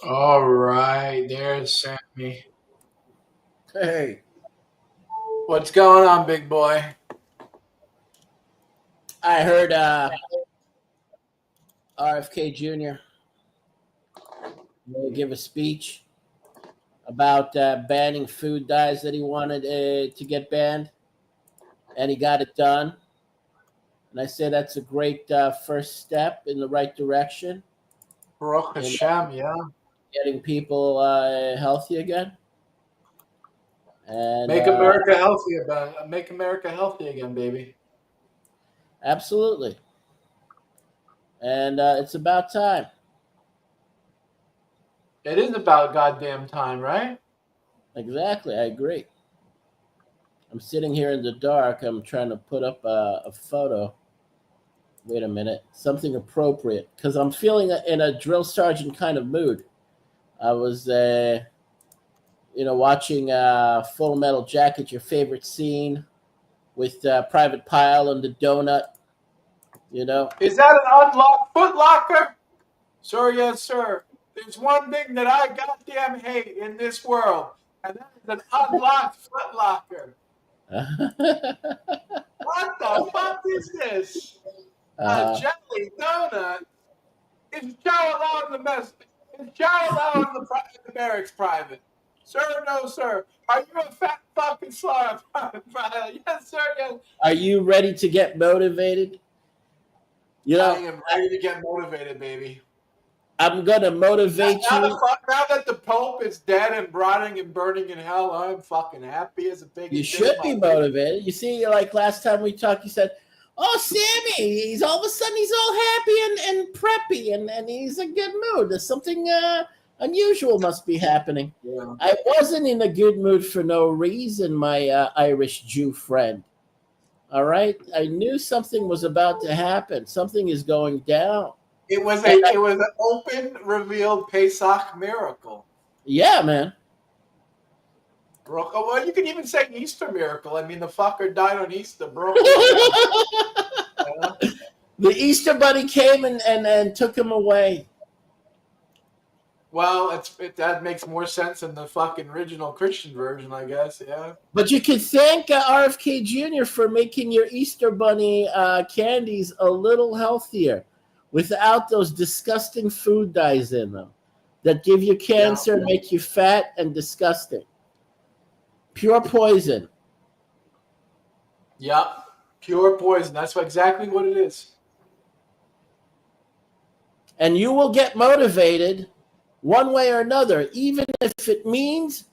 All right, there's Sammy. Hey, What's going on, big boy? I heard RFK Jr. Give a speech about banning food dyes that he wanted to get banned, and he got it done. And I say that's a great first step in the right direction Baruch in Hashem, yeah. getting people healthy again. And Make America healthy about make America healthy again, baby. absolutely, and it's about time. It is about goddamn time, right? Exactly, I agree. I'm sitting here in the dark. I'm trying to put up a photo. Wait a minute, something appropriate because I'm feeling in a drill sergeant kind of mood. I was, watching Full Metal Jacket, your favorite scene with Private Pile and the donut. You know, Is that an unlocked foot locker? Sir, yes, sir. There's one thing that I goddamn hate in this world, and that is an unlocked foot locker. What the fuck is this? A uh, jelly donut? Is Joe allowed in the mess? Is Joe allowed in the barracks private? Sir, no, sir. Are you a fat fucking slut? Yes, sir, yes. are you ready to get motivated? You I know, am ready to get motivated, baby. I'm gonna motivate you. Now that the Pope is dead and rotting and burning in hell, I'm fucking happy as a pig You in shit in should my be life. motivated. You see, like last time we talked, you said, "Oh, Sammy, he's all of a sudden he's all happy and preppy, and he's in a good mood. There's something unusual must be happening." Yeah. I wasn't in a good mood for no reason, my Irish Jew friend. All right, I knew something was about to happen. Something is going down, and It was an open, revealed Pesach miracle. yeah, man. Baruch, well, you can even say Easter miracle. I mean, the fucker died on Easter. Baruch Hashem. You know? The Easter Bunny came and took him away. Well, that makes more sense than the fucking original Christian version, I guess. Yeah. But you can thank RFK Jr. for making your Easter Bunny candies a little healthier without those disgusting food dyes in them that give you Yeah. cancer, make you fat and disgusting. Pure poison. Yeah. Pure poison. That's exactly what it is. And you will get motivated one way or another, even if it means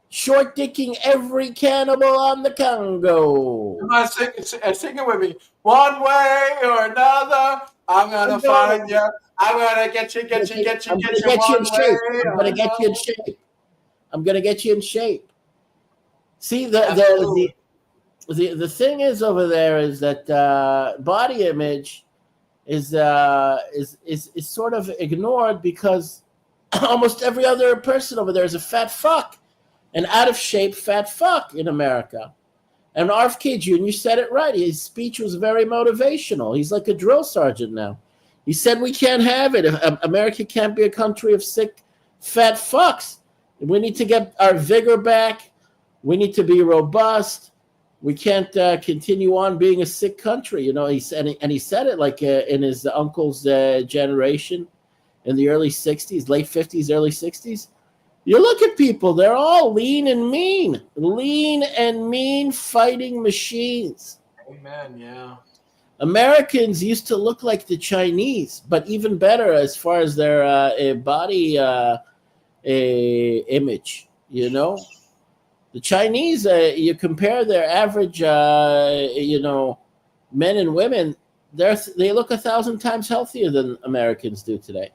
short dicking every cannibal on the Congo. Come on, sing it with me. One way or another, I'm gonna I'm going find you. I'm gonna get you, get you, get you, I'm get gonna you get you in one shape. way I'm or gonna get you in another. shape. I'm gonna get you in shape. See, Absolutely. the thing is over there is that body image is sort of ignored because almost every other person over there is a fat fuck, an out of shape fat fuck in America. And RFK Jr. said it right. His speech was very motivational. He's like a drill sergeant now. He said we can't have it. America can't be a country of sick, fat fucks. We need to get our vigor back. We need to be robust. We can't continue on being a sick country. You know, he said, and he said it like in his uncle's generation in the early 60s, late 50s, early 60s. You look at people, they're all lean and mean fighting machines. Amen. Yeah. Americans used to look like the Chinese, but even better as far as their body image, you know? The Chinese, you compare their average, men and women, they look 1,000 times healthier than Americans do today.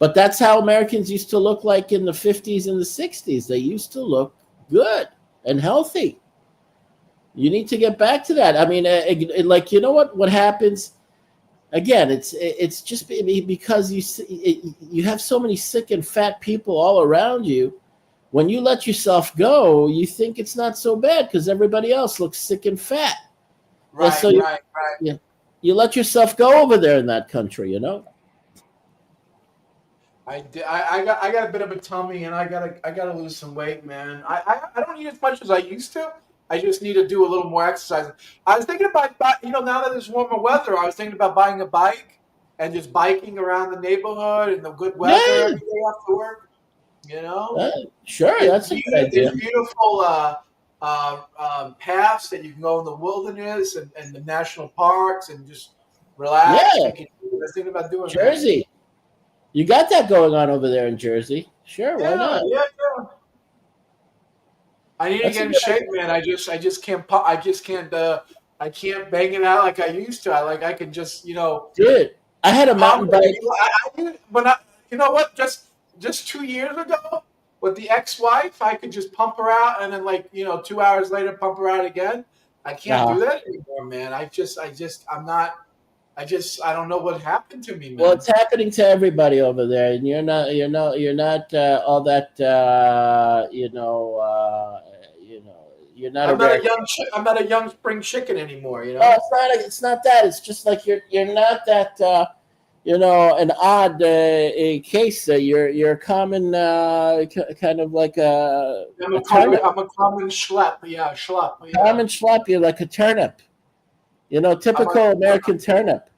But that's how Americans used to look like in the 50s and the 60s. They used to look good and healthy. You need to get back to that. I mean, like, you know what happens? Again, it's just because you have so many sick and fat people all around you. When you let yourself go, you think it's not so bad because everybody else looks sick and fat. And Right, so right, right. you let yourself go over there in that country, you know? I got a bit of a tummy, and I gotta lose some weight, man. I don't eat as much as I used to. I just need to do a little more exercise. I was thinking about, now that it's warmer weather, I was thinking about buying a bike and just biking around the neighborhood in the good weather Yeah, every day after work. uh, sure, that's a good There's idea. beautiful paths that you can go in the wilderness and the national parks and just relax. Yeah, I was thinking about doing that. Jersey. You got that going on over there in Jersey. Sure, why Yeah, not? yeah, yeah. I need to That's a get in good shape, idea. man. I just can't I can't bang it out like I used to. I can just Dude, I had a pump mountain it. bike. When I you know what? Just 2 years ago with the ex-wife, I could just pump her out and then 2 hours later pump her out again. I can't Uh, do that anymore, man. I don't know what happened to me, well, man. it's happening to everybody over there, and you're not all that. You're not a rare. I'm not a young spring chicken anymore, you No, know? it's not that. It's just like you're not that. An odd case. You're a common, kind of like a turnip. I'm a common schlep. Yeah, schlep. Yeah. Common schlep. You're like a turnip. I'm a, Typical American turnip.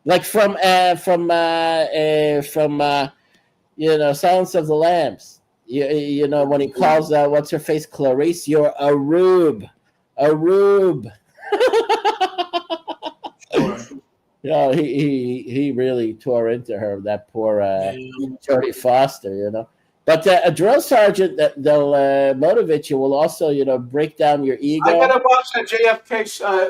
Like from Silence of the Lambs. When he calls what's her face Clarice, you're a rube, a rube. sure. He really tore into her. That poor Yeah. Jodie Foster. But a drill sergeant that they'll motivate you will also break down your I ego. gotta watch that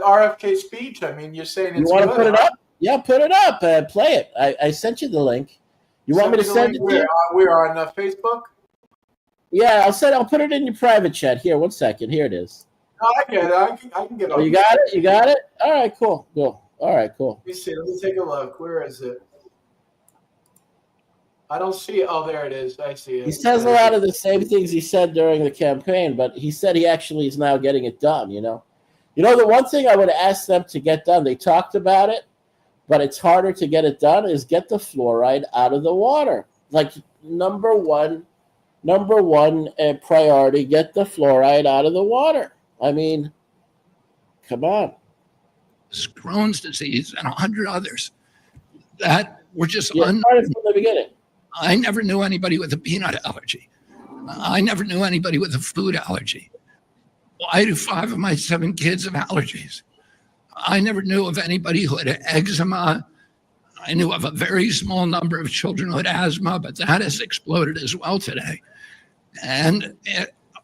RFK speech. I mean, you're saying You it's want to good, put it huh? up? Yeah, put it up. Play it. I sent you the link. You want Send me me to the send link. it to you? We're on Facebook. Yeah, I'll put it in your private chat. Here, 1 second. Here it is. No, I get it. I can get Oh, on you there. got it? You got it? All right, cool. All right, cool. Let me see. Let me take a look. Where is it? I don't see it. Oh, there it is. I see He it. says a lot of the same things he said during the campaign, but he said he actually is now getting it done. The one thing I would ask them to get done, they talked about it, but it's harder to get it done, is get the fluoride out of the water. Like number one priority, get the fluoride out of the water. I mean, come on. Crohn's disease, and 100 others that were just Yeah, started from the beginning. I never knew anybody with a peanut allergy. I never knew anybody with a food allergy. Why do 5 of my 7 kids have allergies? I never knew of anybody who had eczema. I knew of a very small number of children who had asthma, but that has exploded as well today. And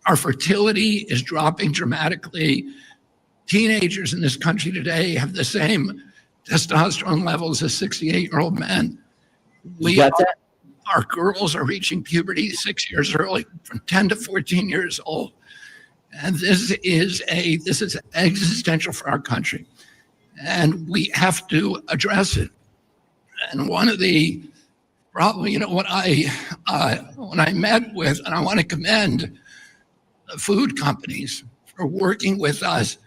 our fertility is dropping dramatically. Teenagers in this country today have the same testosterone levels as 68-year-old men. You got that? Our girls are reaching puberty 6 years early, from 10 to 14 years old. And this is existential for our country. And we have to address it. And one of the problems, when I met with, and I want to commend the food companies for working with us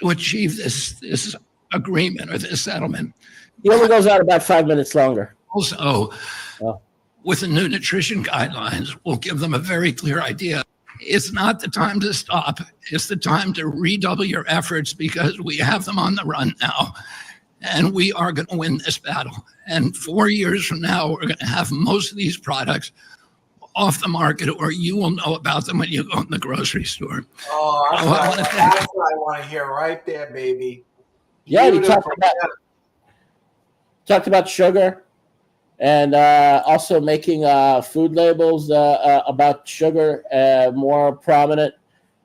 to achieve this agreement or this settlement. He only goes out about 5 minutes longer. Also, Oh. with the new nutrition guidelines, we'll give them a very clear idea. It's not the time to stop. It's the time to redouble your efforts, because we have them on the run now, and we are going to win this battle. And 4 years from now, we're going to have most of these products off the market, or you will know about them when you go in the grocery store. Oh, that's what I want to hear right there, baby. Yeah, he Beautiful. talked about sugar, and also making food labels about sugar more prominent,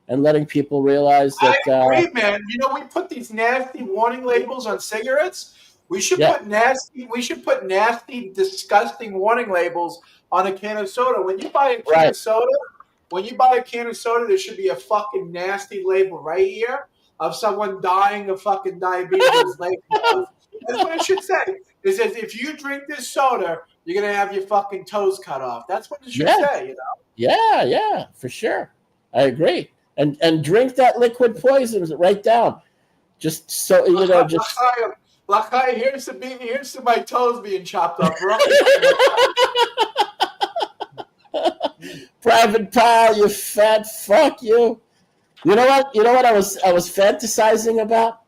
and letting people realize that. I agree, man. We put these nasty warning labels on cigarettes. We should put nasty, disgusting warning labels on a can of soda. When you buy a can of soda, there should be a fucking nasty label right here of someone dying of fucking diabetes. That's what it should say. It says, if you drink this soda, you're gonna have your fucking toes cut off. That's what it should say. Yeah, for sure. I agree. And drink that liquid poison right down. Just so just. Lakai, here's to my toes being chopped up. Private Pile, you fat fuck, you. You know what? You know what I was fantasizing about.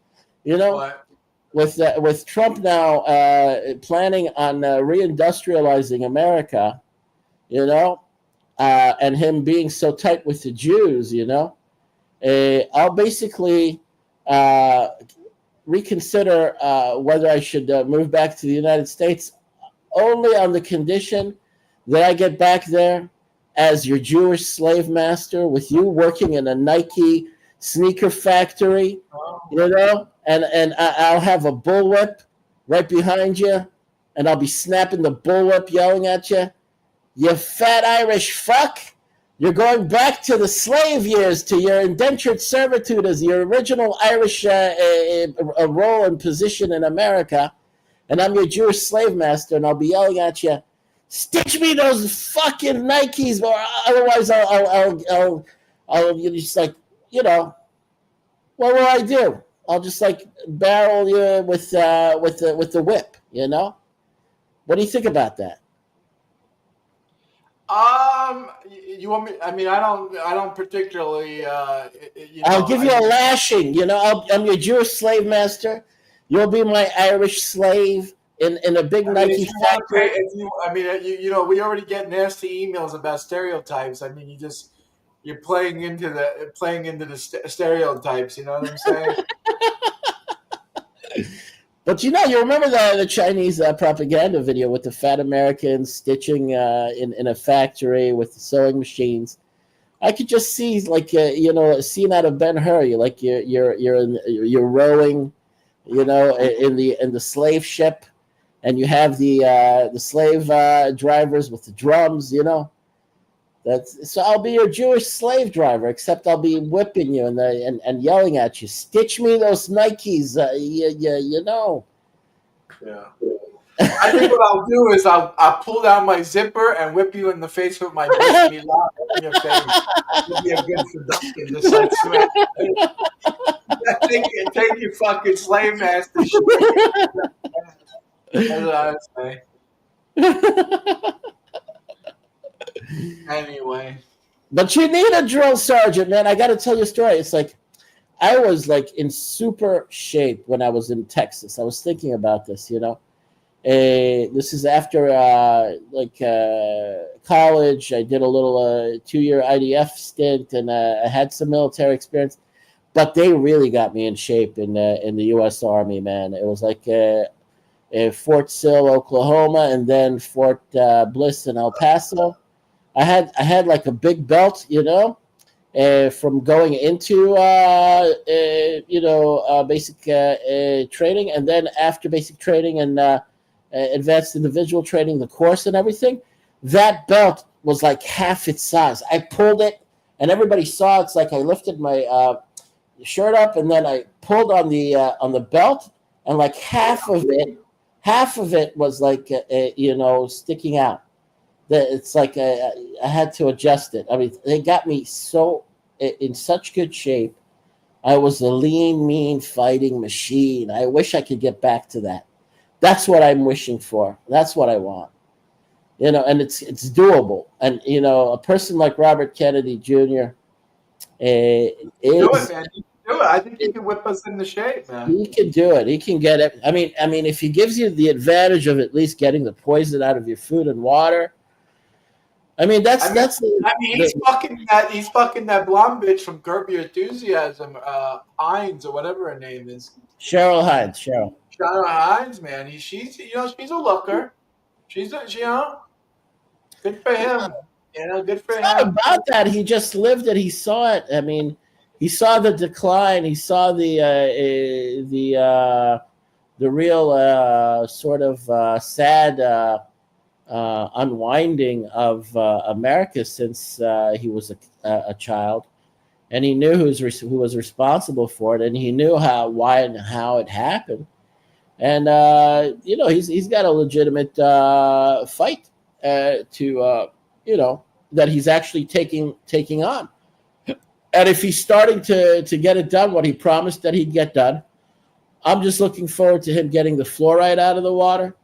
You know, What? with Trump now planning on reindustrializing America. You know, and him being so tight with the Jews. You know, I'll basically reconsider whether I should move back to the United States, only on the condition that I get back there as your Jewish slave master, with you working in a Nike sneaker factory, you know, and I'll have a bullwhip right behind you, and I'll be snapping the bullwhip, yelling at you, "You fat Irish fuck! You're going back to the slave years, to your indentured servitude as your original Irish role and position in America, and I'm your Jewish slave master, and I'll be yelling at you, stitch me those fucking Nikes, or otherwise I'll just like, you know, what will I do? I'll just like barrel you with the whip, you know? What do you think about that? You want me? I mean, I don't particularly. I'll give you a lashing. You know, I'm your Jewish slave master. You'll be my Irish slave in a big Nike factory. We already get nasty emails about stereotypes. I mean, you're playing into the stereotypes. You know what I'm saying? But you remember the Chinese propaganda video with the fat Americans stitching in a factory with the sewing machines. I could just see like a scene out of Ben-Hur. Like you're rowing, in the slave ship, and you have the slave drivers with the drums. So I'll be your Jewish slave driver, except I'll be whipping you and yelling at you. Stitch me those Nikes, Yeah. I think what I'll do is I'll pull down my zipper and whip you in the face with my bismillah in your face. It'll be a good production. Just like smack. Take your fucking slave master shit. That's what I would say. Anyway. But you need a drill sergeant, man. I got to tell you a story. It's like I was like in super shape when I was in Texas. I was thinking about this, this is after college. I did a little 2-year IDF stint, and I had some military experience. But they really got me in shape in the U.S. Army, man. It was like Fort Sill, Oklahoma, and then Fort Bliss in El Paso. I had like a big belt, from going into basic training, and then after basic training and advanced individual training, the course and everything. That belt was like half its size. I pulled it, and everybody saw. It's like I lifted my shirt up, and then I pulled on the belt, and like half of it was like sticking out. It's like I had to adjust it. I mean, they got me in such good shape. I was a lean, mean fighting machine. I wish I could get back to that. That's what I'm wishing for. That's what I want. And it's doable. And a person like Robert Kennedy Jr. Do it, man. Do it. I think he can whip us into shape, man. He can do it. He can get it. I mean, if he gives you the advantage of at least getting the poison out of your food and water. He's fucking that blonde bitch from Curb Your Enthusiasm, Hines or whatever her name is. Cheryl Hines. Cheryl Hines, man. She's a looker. She's good for him. Good for him. Not about that. He just lived it. He saw it. I mean, he saw the decline. He saw the real sort of sad. Unwinding of America since he was a child, and he knew who was responsible for it, and he knew why and how it happened, and he's got a legitimate fight to that he's actually taking on, and if he's starting to get it done, what he promised that he'd get done, I'm just looking forward to him getting the fluoride out of the water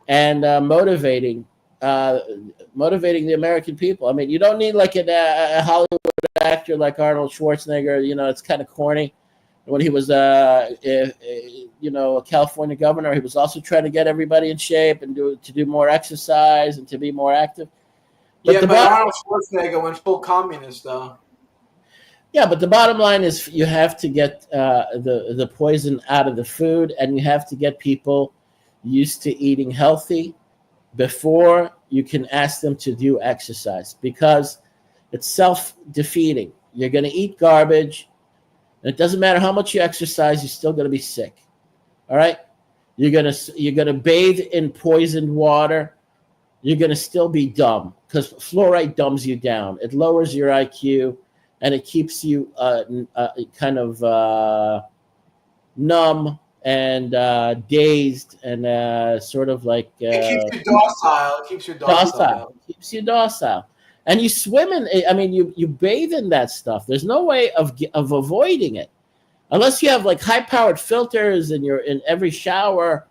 and motivating the American people. I mean, you don't need like a Hollywood actor like Arnold Schwarzenegger. You know, it's kind of corny. When he was, a California governor, he was also trying to get everybody in shape and to do more exercise and to be more active. But Arnold Schwarzenegger went full communist, though. Yeah, but the bottom line is you have to get the poison out of the food, and you have to get people used to eating healthy before you can ask them to do exercise, because it's self-defeating. You're going to eat garbage, and it doesn't matter how much you exercise, you're still going to be sick. All right? You're going to bathe in poisoned water. You're going to still be dumb, because fluoride dumbs you down. It lowers your IQ, and it keeps you kind of numb and dazed and sort of like it keeps you docile. It keeps you docile. Keeps you docile. And you swim in. I mean, you bathe in that stuff. There's no way of avoiding it, unless you have like high-powered filters and you're in every shower,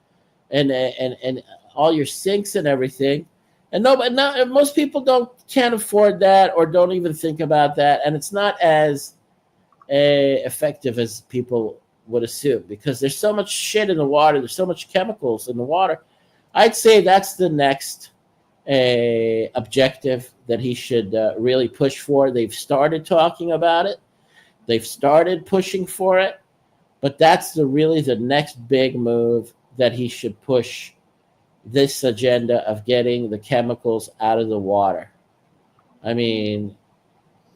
and all your sinks and everything. And most people can't afford that or don't even think about that, and it's not as effective as people would assume, because there's so much shit in the water. There's so much chemicals in the water. I'd say that's the next objective that he should really push for. They've started talking about it. They've started pushing for it, but that's really the next big move that he should push. This agenda of getting the chemicals out of the water. I mean,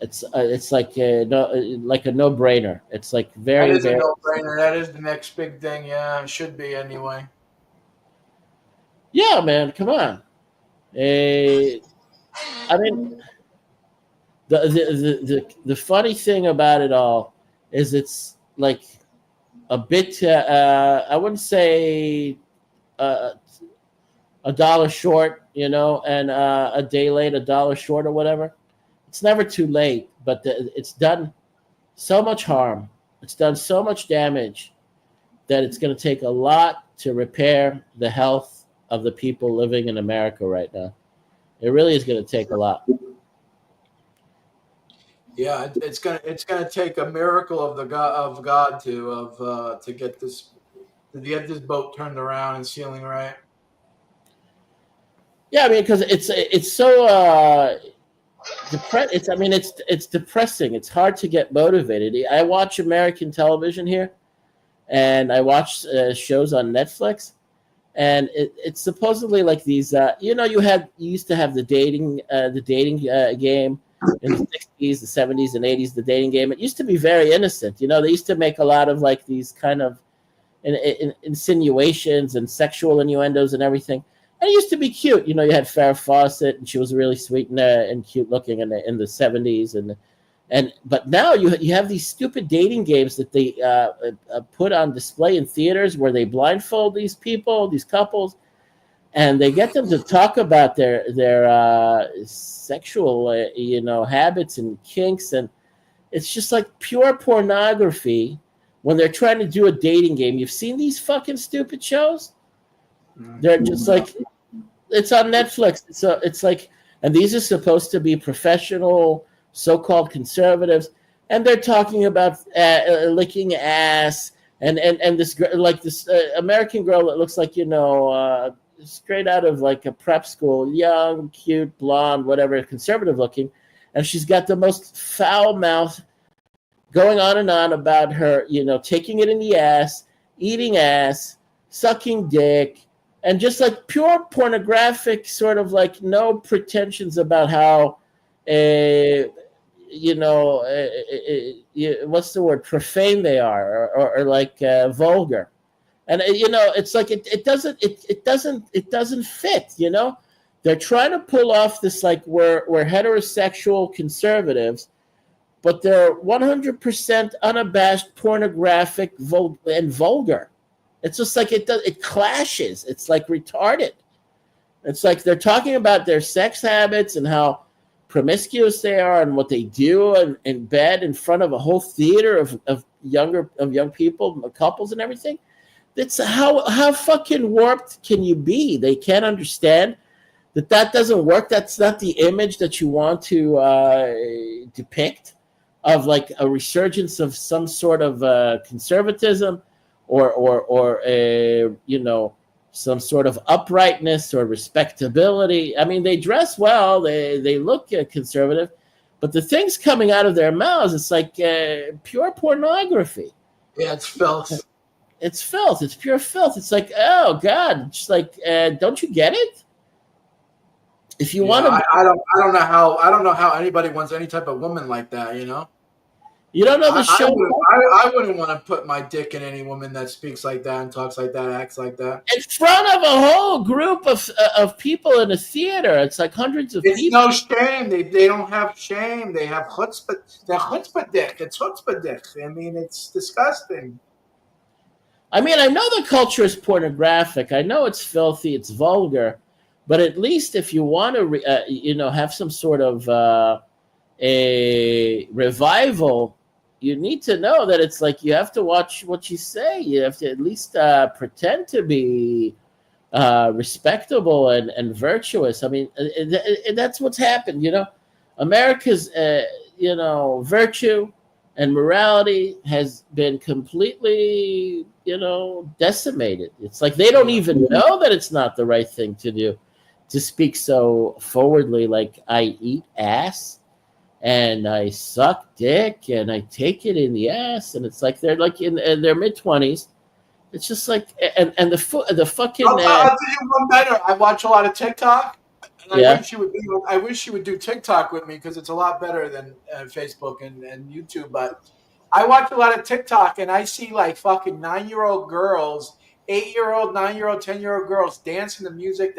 it's like a no-brainer. It's like very. That is a no-brainer. That is the next big thing. Yeah, it should be anyway. Yeah, man, come on. I mean, the funny thing about it all is it's like a bit. I wouldn't say. $1 short, and a day late, $1 short or whatever. It's never too late, but it's done so much harm. It's done so much damage that it's going to take a lot to repair the health of the people living in America right now. It really is going to take a lot. Yeah, it's gonna take a miracle of God to get this boat turned around and sealing right. Yeah, I mean, because it's so it's depressing. It's hard to get motivated. I watch American television here, and I watch shows on Netflix, and it's supposedly like these. You used to have the dating game in the 60s, the 70s, and 80s. The dating game. It used to be very innocent. They used to make a lot of like these kind of insinuations and sexual innuendos and everything. And it used to be cute. You had Farrah Fawcett, and she was really sweet and cute looking in the 70s. But now you have these stupid dating games that they put on display in theaters where they blindfold these people, these couples, and they get them to talk about their sexual habits and kinks, and it's just like pure pornography when they're trying to do a dating game. You've seen these fucking stupid shows? They're just like, it's on Netflix. It's like, and these are supposed to be professional, so-called conservatives, and they're talking about licking ass and this American girl that looks like straight out of like a prep school, young, cute, blonde, whatever, conservative looking, and she's got the most foul mouth, going on and on about her, taking it in the ass, eating ass, sucking dick. And just like pure pornographic, sort of like no pretensions about how, what's the word, profane they are, or like vulgar, and it's like it doesn't fit. They're trying to pull off this like we're heterosexual conservatives, but they're 100% unabashed, pornographic, and vulgar. It's just like it clashes. It's like retarded. It's like they're talking about their sex habits and how promiscuous they are and what they do in bed in front of a whole theater of young people, couples and everything. It's how fucking warped can you be? They can't understand that doesn't work. That's not the image that you want to depict of like a resurgence of some sort of conservatism or some sort of uprightness or respectability. I mean, they dress well, they look conservative, but the things coming out of their mouths, it's like pure pornography. Yeah, it's filth. It's filth. It's pure filth. It's like, oh God, it's like, don't you get it? If you want to, I don't know how anybody wants any type of woman like that. You know, you don't know the show. I wouldn't want to put my dick in any woman that speaks like that and talks like that, acts like that in front of a whole group of people in a theater. It's like hundreds of it's people. no shame. They don't have shame. They have chutzpah. They're chutzpah dick. It's chutzpah dick. I mean, it's disgusting. I mean, I know the culture is pornographic. I know it's filthy. It's vulgar. But at least if you want to, have some sort of a revival, you need to know that it's like you have to watch what you say. You have to at least pretend to be respectable and virtuous. I mean, that's what's happened. America's, virtue and morality has been completely, decimated. It's like they don't even know that it's not the right thing to do. To speak so forwardly, like I eat ass and I suck dick and I take it in the ass, and it's like they're like in their mid-20s. It's just like and the fucking. I'll tell you one better. I watch a lot of TikTok, and Yeah. I wish she would do TikTok with me because it's a lot better than Facebook and YouTube. But I watch a lot of TikTok, and I see like fucking 9-year-old girls, 8-year-old, 9-year-old, 10-year-old girls dancing to music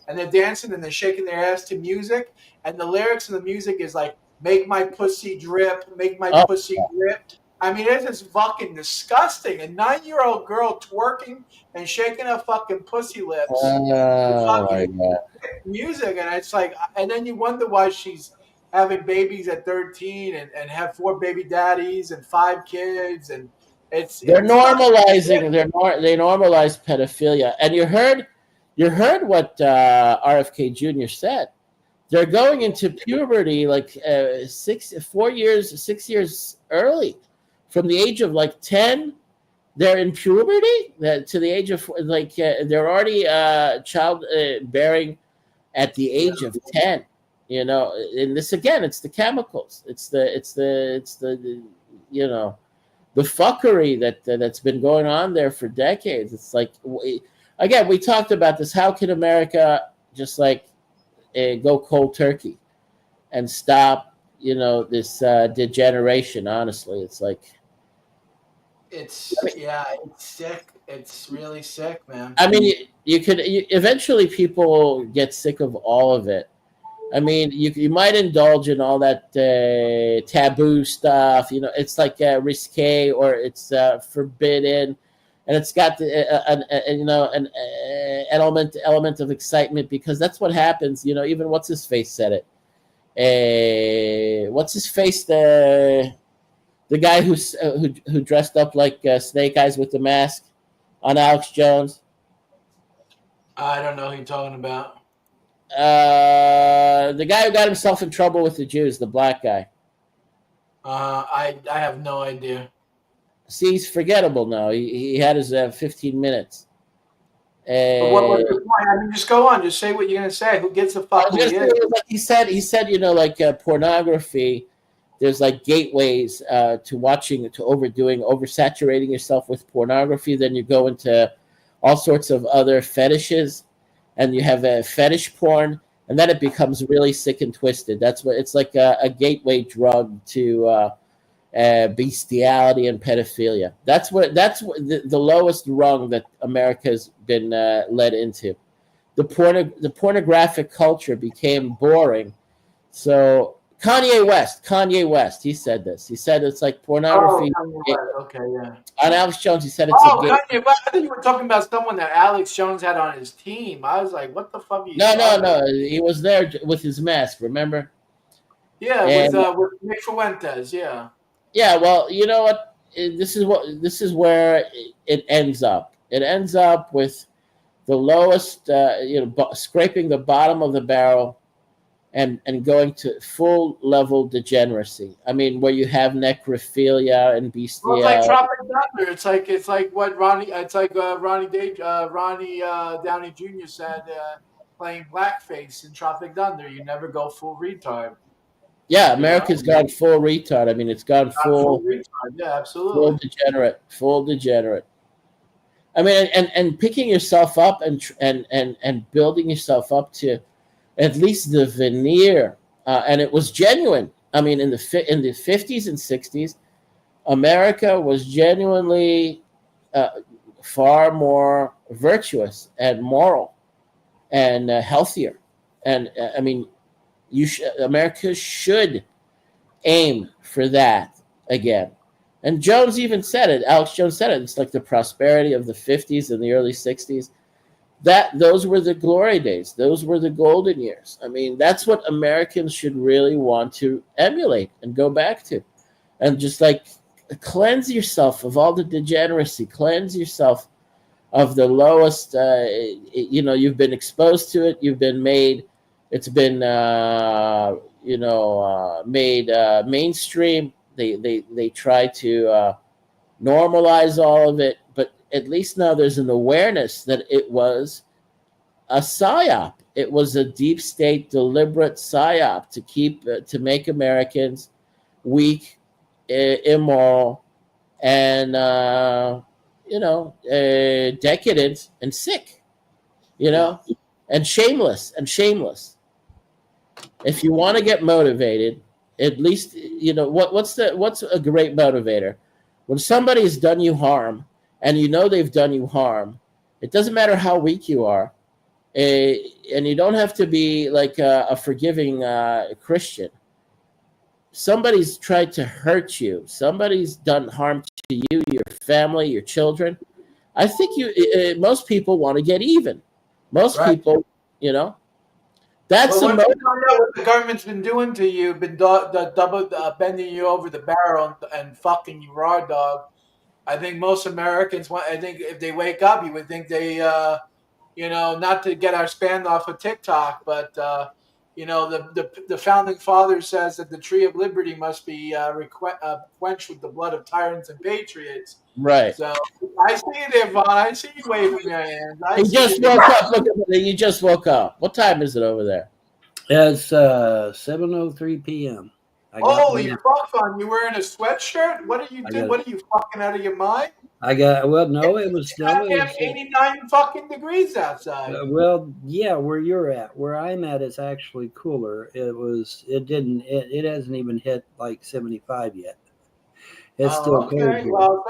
and they're dancing and they're shaking their ass to music, and the lyrics of the music is like, "Make my pussy drip, make my pussy drip." I mean, it is fucking disgusting. A 9-year-old girl twerking and shaking her fucking pussy lips. Oh my God. Music, and it's like, and then you wonder why she's having babies at 13 and have 4 baby daddies and 5 kids, and They're normalizing. They normalize pedophilia, and you heard what RFK Jr. said. They're going into puberty like 6 years early, from the age of like 10. They're in puberty to the age of like they're already child bearing at the age of 10. And this again, it's the chemicals. It's the the fuckery that's been going on there for decades. It's like, again, we talked about this. How can America just like go cold turkey and stop, this degeneration? Honestly, it's like, it's sick. It's really sick, man. I mean, eventually people get sick of all of it. I mean, you might indulge in all that taboo stuff. It's like risque or it's forbidden, and it's got an element of excitement because that's what happens. Even what's his face said it. What's his face? The guy who dressed up like Snake Eyes with the mask on Alex Jones. I don't know who you're talking about. The guy who got himself in trouble with the Jews, the black guy. I have no idea. See, he's forgettable now. He had his 15 minutes. But what was the point? I mean, just go on. Just say what you're gonna say. Who gets the fuck? Like he said, like pornography. There's like gateways to watching, to oversaturating yourself with pornography. Then you go into all sorts of other fetishes, and you have a fetish porn, and then it becomes really sick and twisted. That's what it's like, a gateway drug to bestiality and pedophilia. That's the lowest rung that America's been led into. The pornographic culture became boring. So Kanye West, he said this. He said it's like pornography. Okay, yeah. On Alex Jones, he said it's Kanye West. I thought you were talking about someone that Alex Jones had on his team. I was like, what the fuck are you talking about? He was there with his mask, remember? Yeah, with Nick Fuentes, yeah. Yeah, well, you know what? This is where it ends up. It ends up with the lowest, scraping the bottom of the barrel and going to full level degeneracy. I mean, where you have necrophilia and Well, it's like bestiality. Tropic Thunder. It's like what Ronnie. It's like Ronnie Downey Jr. said, playing blackface in Tropic Thunder. You never go full retard. Yeah, You know, America's gone full retard. I mean, it's gone not full full retard. Yeah, full absolutely. degenerate, full degenerate. I mean, and picking yourself up and building yourself up to at least the veneer, and it was genuine. I mean, in the 50s and 60s, America was genuinely uh, far more virtuous and moral and healthier. And I mean, America should aim for that again. And Jones even said it. Alex Jones said it. It's like the prosperity of the 50s and the early 60s. Those were the glory days. Those were the golden years. I mean, that's what Americans should really want to emulate and go back to. And just like cleanse yourself of all the degeneracy, cleanse yourself of the lowest, you've been exposed to it, you've been made, it's been, made mainstream. They try to normalize all of it, but at least now there's an awareness that it was a psyop. It was a deep state, deliberate psyop to make Americans weak, immoral, and decadent and sick, Yeah. and shameless. If you want to get motivated, at least what's a great motivator? When somebody's done you harm, and they've done you harm, it doesn't matter how weak you are, and you don't have to be like a forgiving Christian. Somebody's tried to hurt you. Somebody's done harm to you, your family, your children. I think most people want to get even. Most Right. people, that's Well, a once you find out what the government's been doing to you, been double bending you over the barrel and fucking you raw dog. I think most Americans want. I think if they wake up, you would think they, not to get our span off of TikTok, but the founding father says that the tree of liberty must be quenched with the blood of tyrants and patriots. right. So I see you there, Vaughn. I see you waving your hands. I He see just you. woke up. Look at you just woke up. What time is it over there? It's 7:03 p.m. Holy fuck, Vaughn! You wearing a sweatshirt? What are you doing? got- What are you fucking out of your mind? it was Goddamn 89 fucking degrees outside. well, yeah, where you're at. Where I'm at is actually cooler. It hasn't even hit like 75 yet. It's still cold Okay. here. Well,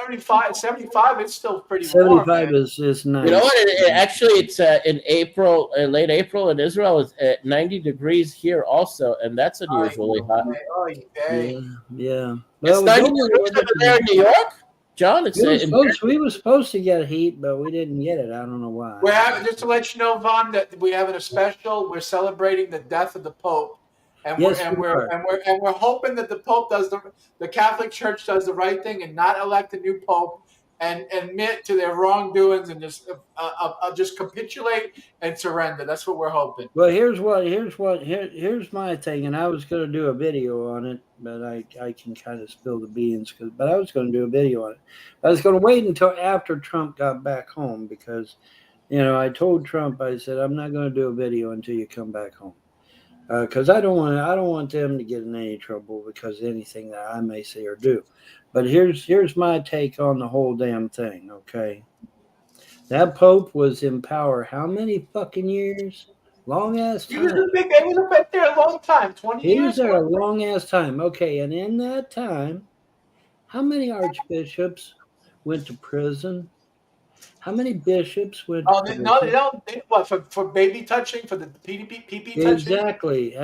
75, it's still pretty warm. 75 Man. is nice. You know what? Actually, it's in April, late April in Israel. It's at 90 degrees here also, and that's unusually hot. Okay. Yeah. It's 90 degrees over there in New York, John. We were supposed to get heat, but we didn't get it. I don't know why. We're having, just to let you know, Vaughn, that we're having a special. We're celebrating the death of the Pope, and Yes, we're hoping that the Pope the Catholic Church does the right thing and not elect a new Pope and admit to their wrongdoings and just capitulate and surrender. That's what we're hoping. Well, here's my thing, and I was going to do a video on it, but I can kind of spill the beans. But I was going to do a video on it. I was going to wait until after Trump got back home because, I told Trump, I said, I'm not going to do a video until you come back home, because I don't want them to get in any trouble because of anything that I may say or do. But here's my take on the whole damn thing. Okay. That Pope was in power how many fucking years? Long ass time. He was been there a long time, 20 years. He was there a long ass time. Okay, and in that time, how many archbishops went to prison? How many bishops went to prison? No, they don't. What, for baby touching, for the PP touching? Exactly.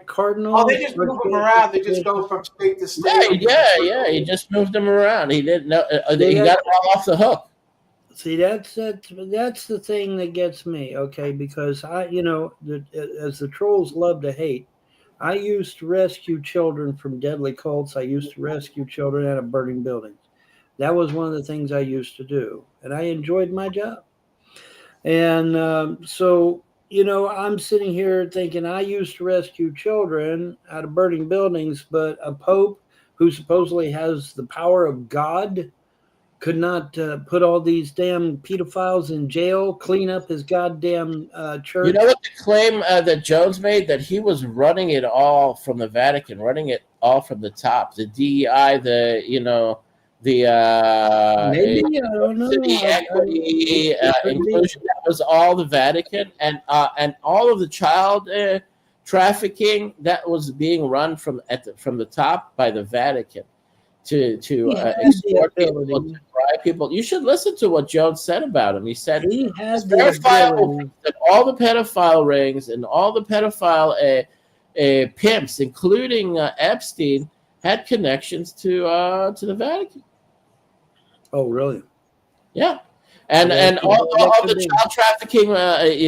Cardinal. Oh, they just move them around. They just go from state to state. Yeah. He just moved them around. He didn't know. He got it all off the hook. See, that's the thing that gets me, okay? Because as the trolls love to hate, I used to rescue children from deadly cults. I used to rescue children out of burning buildings. That was one of the things I used to do, and I enjoyed my job. And so, I'm sitting here thinking I used to rescue children out of burning buildings, but a pope who supposedly has the power of God could not put all these damn pedophiles in jail, clean up his goddamn church. You know what the claim that Jones made? That he was running it all from the Vatican, running it all from the top. The DEI, the Maybe, I don't know. diversity, equity, inclusion. That was all the Vatican, and all of the child trafficking that was being run from the top by the Vatican to export people, to bribe people. You should listen to what Jones said about him. He said it's verifiable that all the pedophile rings and all the pedophile pimps, including Epstein, had connections to the Vatican. Oh, really? Yeah, and all the child trafficking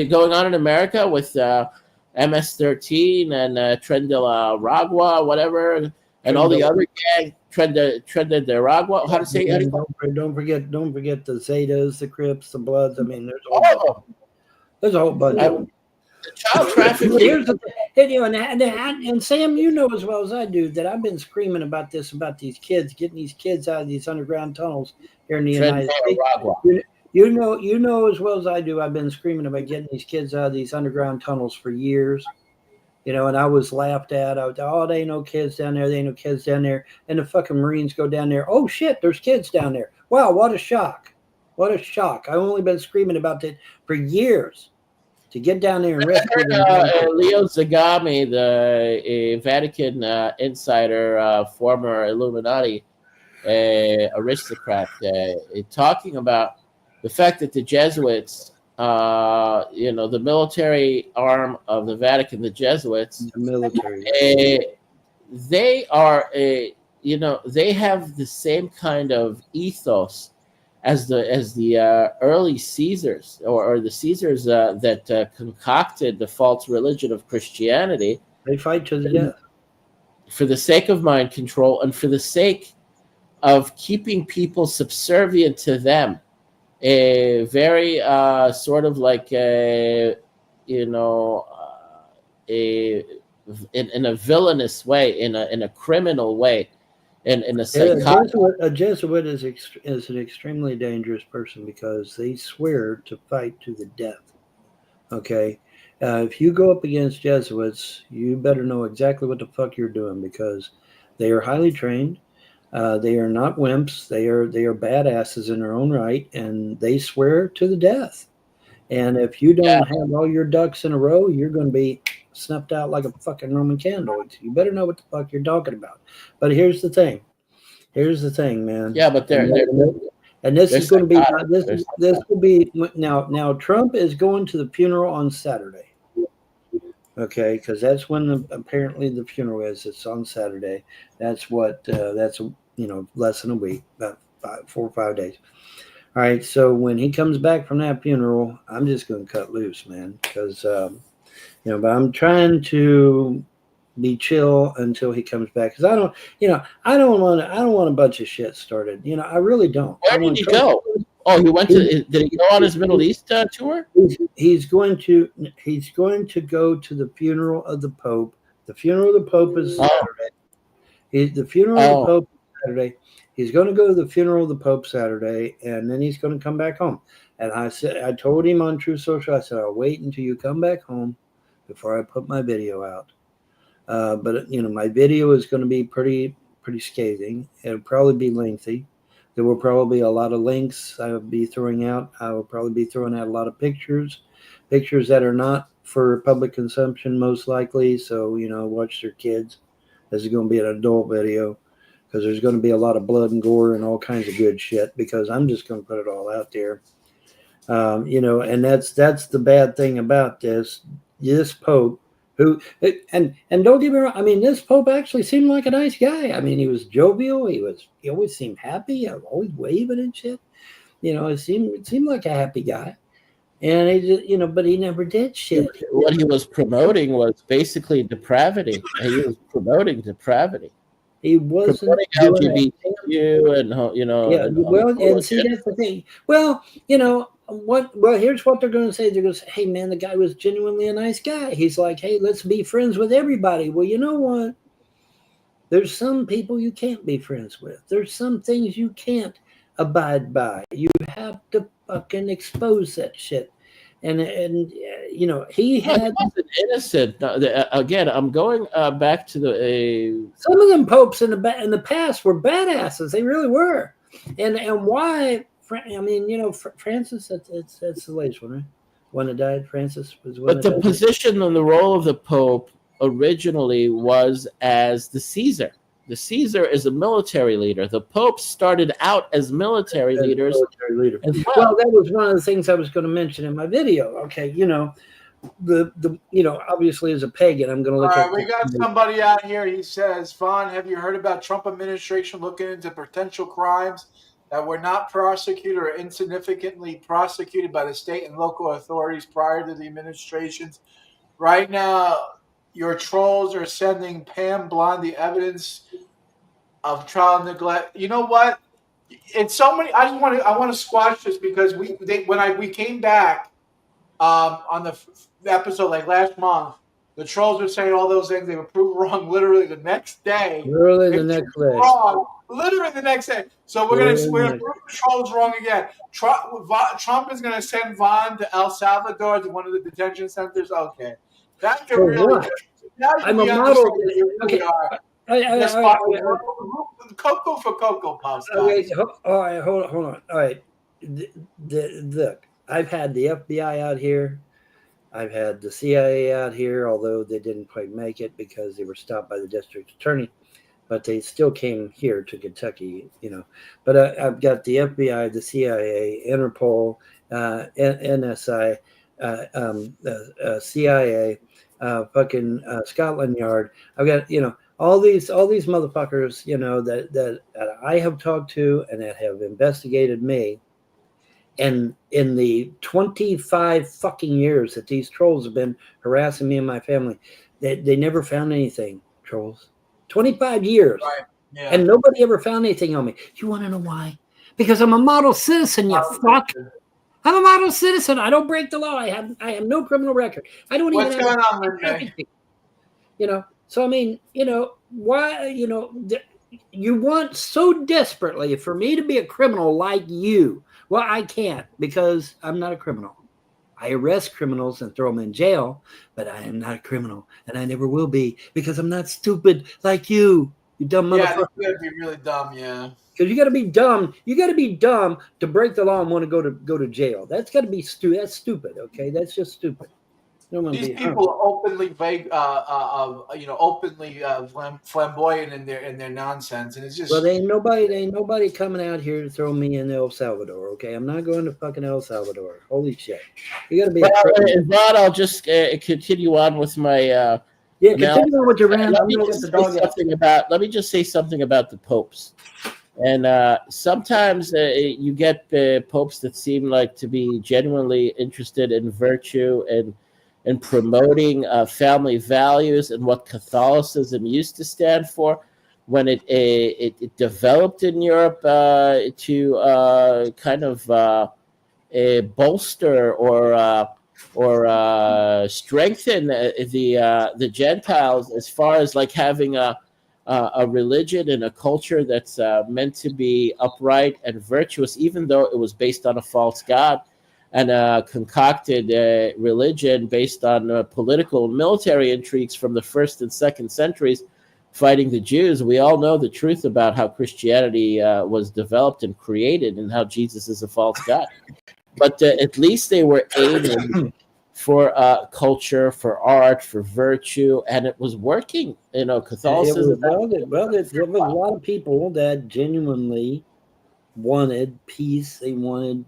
going on in America with MS-13 and Tren de la Ragua, whatever, and all the other gang. Tren de Ragua. How to say it? Don't forget the Zetas, the Crips, the Bloods. I mean, there's a whole bunch of them. The child trafficking. Here's the thing, and Sam, you know as well as I do that I've been screaming about these kids, getting these kids out of these underground tunnels here in the United States. You know as well as I do, I've been screaming about getting these kids out of these underground tunnels for years. And I was laughed at. I was, there ain't no kids down there. There ain't no kids down there. And the fucking Marines go down there. Oh, shit, there's kids down there. Wow, what a shock. What a shock. I've only been screaming about that for years to get down there and rescue them. Leo Zagami, the Vatican insider, former Illuminati aristocrat, talking about the fact that the Jesuits, the military arm of the Vatican, the Jesuits, the military, they are they have the same kind of ethos as the early Caesars or the Caesars that concocted the false religion of Christianity. They fight to the death for the sake of mind control and for the sake of keeping people subservient to them. A very sort of like in a villainous way, in a criminal way, in a psychotic. A Jesuit is an extremely dangerous person because they swear to fight to the death. Okay, if you go up against Jesuits, you better know exactly what the fuck you're doing because they are highly trained. They are not wimps. They are badasses in their own right, and they swear to the death. And if you don't have all your ducks in a row, you're going to be snuffed out like a fucking Roman candle. You better know what the fuck you're talking about. But here's the thing. Here's the thing, man. Yeah, but this is going to be this will be now. Trump is going to the funeral on Saturday. Okay, because that's when apparently the funeral is. It's on Saturday. That's less than a week, about 4 or 5 days. All right, so when he comes back from that funeral, I'm just going to cut loose, man, because but I'm trying to be chill until he comes back because I don't want a bunch of shit started. I really don't. Where did he go? Oh, he went to. Did he go on his Middle East tour? He's going to go to the funeral of the Pope. The funeral of the Pope is Saturday. The funeral of the Pope is Saturday. He's going to go to the funeral of the Pope Saturday, and then he's going to come back home. And I told him on True Social, I said, I'll wait until you come back home before I put my video out. But my video is going to be pretty scathing. It'll probably be lengthy. There will probably be a lot of links I will be throwing out. I will probably be throwing out a lot of pictures that are not for public consumption, most likely. So, watch their kids. This is going to be an adult video because there's going to be a lot of blood and gore and all kinds of good shit because I'm just going to put it all out there. And that's the bad thing about this Pope. Who and don't get me wrong. I mean, this Pope actually seemed like a nice guy. I mean, he was jovial. He always seemed happy. Always waving and shit. It seemed like a happy guy. And he just, but he never did shit. What he was promoting was basically depravity. He was promoting depravity. He wasn't promoting LGBT. you, and Yeah, and well, and see, that's the thing. Well, what? Well, here's what they're going to say. They're going to say, "Hey, man, the guy was genuinely a nice guy. He's like, hey, let's be friends with everybody." Well, you know what? There's some people you can't be friends with. There's some things you can't abide by. You have to fucking expose that shit. And he No, he had wasn't innocent. No, again, I'm going back to the some of them popes in the past were badasses. They really were. And why? I mean, Francis. That's the latest one, right? One that died. Francis was one. but the position and the role of the Pope originally was as the Caesar. The Caesar is a military leader. The Pope started out as military leaders military leader. as well. Well, that was one of the things I was going to mention in my video. Okay, obviously as a pagan, I'm going to look All at. right, we got somebody out here. He says, Vaughn, have you heard about Trump administration looking into potential crimes that were not prosecuted or insignificantly prosecuted by the state and local authorities prior to the administrations? Right now, your trolls are sending Pam Blondie evidence of child neglect. You know what? It's so many. I want to squash this because when we came back on the episode like last month, the trolls were saying all those things. They were proved wrong literally the next day. Literally the next day. Wrong, literally the next day. So we're gonna prove the trolls wrong again. Trump is gonna send Vaughn to El Salvador to one of the detention centers. Okay, that could really. Now I'm we a understand model. that you really are. Cocoa for Cocoa Puffs. Okay, all right, hold on. All right, look, I've had the FBI out here. I've had the CIA out here, although they didn't quite make it because they were stopped by the district attorney, but they still came here to Kentucky, But I've got the FBI, the CIA, Interpol, NSI, CIA, fucking Scotland Yard. I've got all these motherfuckers that I have talked to and that have investigated me. And in the 25 fucking years that these trolls have been harassing me and my family, they never found anything. Trolls, 25 years, right? Yeah. And nobody ever found anything on me. You want to know why? Because I'm a model citizen. You fuck. I'm a model citizen. I don't break the law. I have no criminal record. I don't What's even. What's going on, Lindsay? So I mean, why? You want so desperately for me to be a criminal like you. Well, I can't because I'm not a criminal. I arrest criminals and throw them in jail, but I am not a criminal, and I never will be because I'm not stupid like you. You dumb motherfucker. Yeah, you gotta be really dumb, yeah. Because you got to be dumb. You got to be dumb to break the law and want to go to jail. That's got to be stupid. That's stupid. Okay, that's just stupid. These people are openly vague, openly flamboyant in their nonsense, and it's just. Well, there ain't nobody coming out here to throw me in El Salvador. Okay, I'm not going to fucking El Salvador. Holy shit! You got to be. But I'll just continue on with my. Continue on with your rant. Let me just say something about the popes. And sometimes you get popes that seem like to be genuinely interested in virtue and promoting family values and what Catholicism used to stand for when it developed in Europe to kind of bolster or strengthen the Gentiles as far as like having a religion and a culture that's meant to be upright and virtuous, even though it was based on a false god and a concocted religion based on political and military intrigues from the 1st and 2nd centuries fighting the Jews. We all know the truth about how Christianity was developed and created and how Jesus is a false god. But at least they were aiming for culture, for art, for virtue, and it was working. Catholicism. There was a lot of people that genuinely wanted peace. They wanted,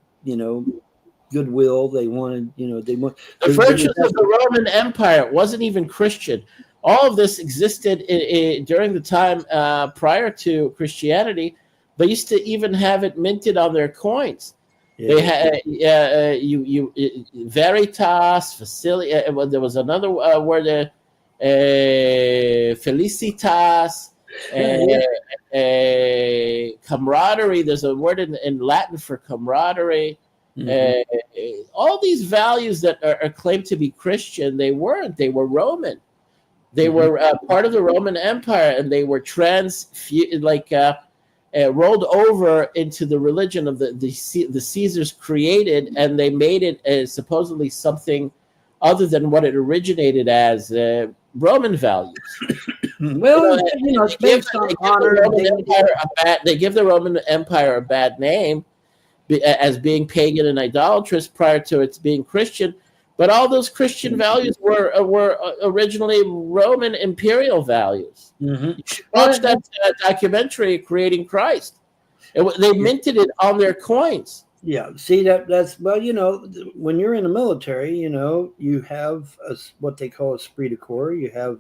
goodwill. They wanted, the virtues of the Roman Empire. It wasn't even Christian. All of this existed during the time prior to Christianity. They used to even have it minted on their coins. Yeah. They had Veritas, Facilia. There was another word, Felicitas, a camaraderie. There's a word in Latin for camaraderie. All these values that are claimed to be Christian, they weren't. They were Roman. They were part of the Roman Empire, and they were rolled over into the religion of the Caesars created, and they made it supposedly something other than what it originated as, Roman values. Well, it's based on honor. They give the Roman Empire a bad name as being pagan and idolatrous prior to its being Christian, but all those Christian values were originally Roman imperial values. You should watch that documentary, Creating Christ. They minted it on their coins. Yeah, see that's well, when you're in the military, you have what they call esprit de corps. You have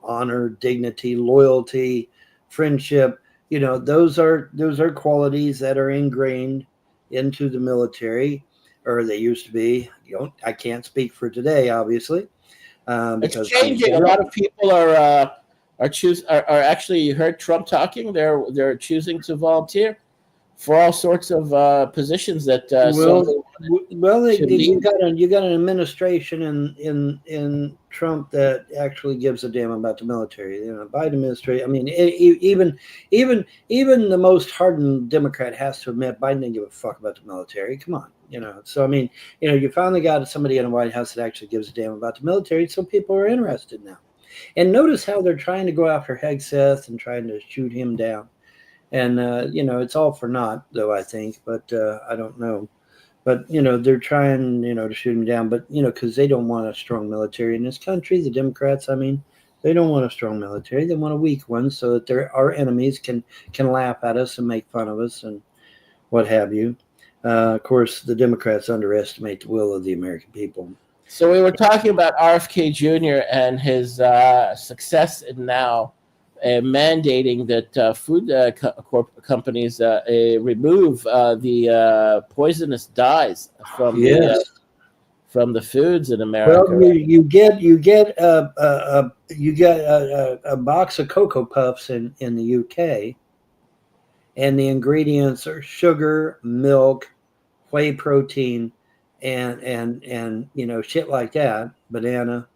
honor, dignity, loyalty, friendship. Those are qualities that are ingrained into the military, or they used to be. I can't speak for today, obviously. It's changing. A lot of people are actually. You heard Trump talking. They're choosing to volunteer for all sorts of positions that. You got an administration in Trump that actually gives a damn about the military. Biden administration. I mean, even the most hardened Democrat has to admit Biden didn't give a fuck about the military. Come on, So I mean, you finally got somebody in the White House that actually gives a damn about the military. So people are interested now. And notice how they're trying to go after Hegseth and trying to shoot him down. And, it's all for naught, though, I think. But I don't know. But, they're trying, to shoot him down. But, because they don't want a strong military in this country. The Democrats, they don't want a strong military. They want a weak one so that our enemies can laugh at us and make fun of us and what have you. Of course, the Democrats underestimate the will of the American people. So we were talking about RFK Jr. and his success in now mandating that food companies remove the poisonous dyes from the foods in America. Well, you get a box of Cocoa Puffs in the UK, and the ingredients are sugar, milk, whey protein, and shit like that, banana.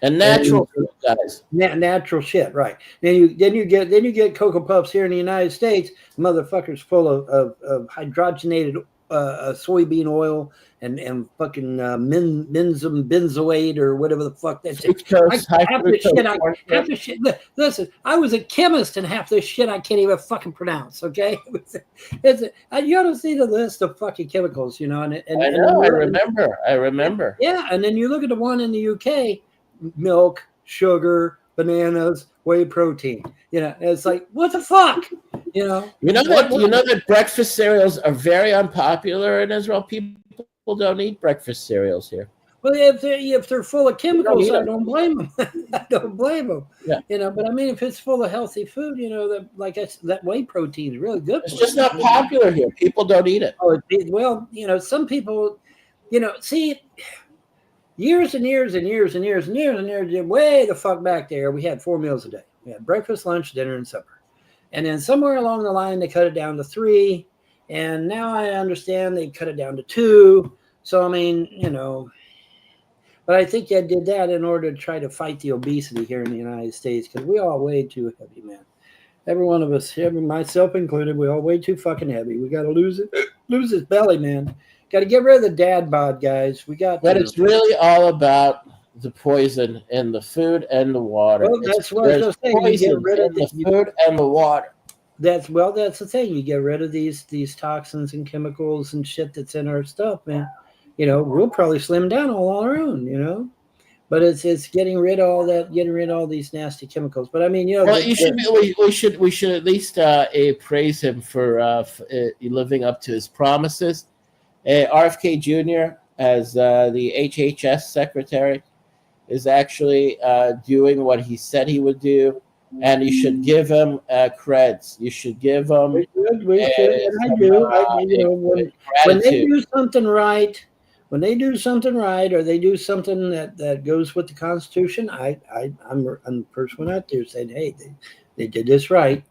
And natural food, guys. Natural shit, right? Then you get Cocoa Puffs here in the United States, motherfuckers full of hydrogenated soybean oil and fucking benzoate or whatever the fuck that's half the shit. Listen, I was a chemist, and half this shit I can't even fucking pronounce. Okay, you ought to see the list of fucking chemicals, And I remember. Yeah, and then you look at the one in the UK. Milk, sugar, bananas, whey protein. It's like, what the fuck? You know that breakfast cereals are very unpopular in Israel. People don't eat breakfast cereals here. Well, if they're full of chemicals, I don't blame them. I don't blame them. Yeah. But I mean, if it's full of healthy food, that whey protein is really good. It's just not popular here. People don't eat it. Some people, see. Years and years and years and years and years and years, way the fuck back there, we had 4 meals a day. We had breakfast, lunch, dinner, and supper. And then somewhere along the line, they cut it down to 3. And now I understand they cut it down to 2. So, I mean, but I think they did that in order to try to fight the obesity here in the United States, because we all way too heavy, man. Every one of us, myself included, we all way too fucking heavy. We got to lose this belly, man. Got to get rid of the dad bod, guys. But it's really all about the poison in the food and the water. Well, that's what I was saying. You get rid of the food and the water. That's the thing. You get rid of these toxins and chemicals and shit that's in our stuff, man. We'll probably slim down all on our own, But it's getting rid of all that, getting rid of all these nasty chemicals. But I mean, we should at least praise him for living up to his promises. RFK Jr. as the HHS secretary is actually doing what he said he would do, and you should give him creds. You should give him. We should. And I do. When they do something right, or they do something that goes with the Constitution, I'm the first one out there saying, hey, they did this right.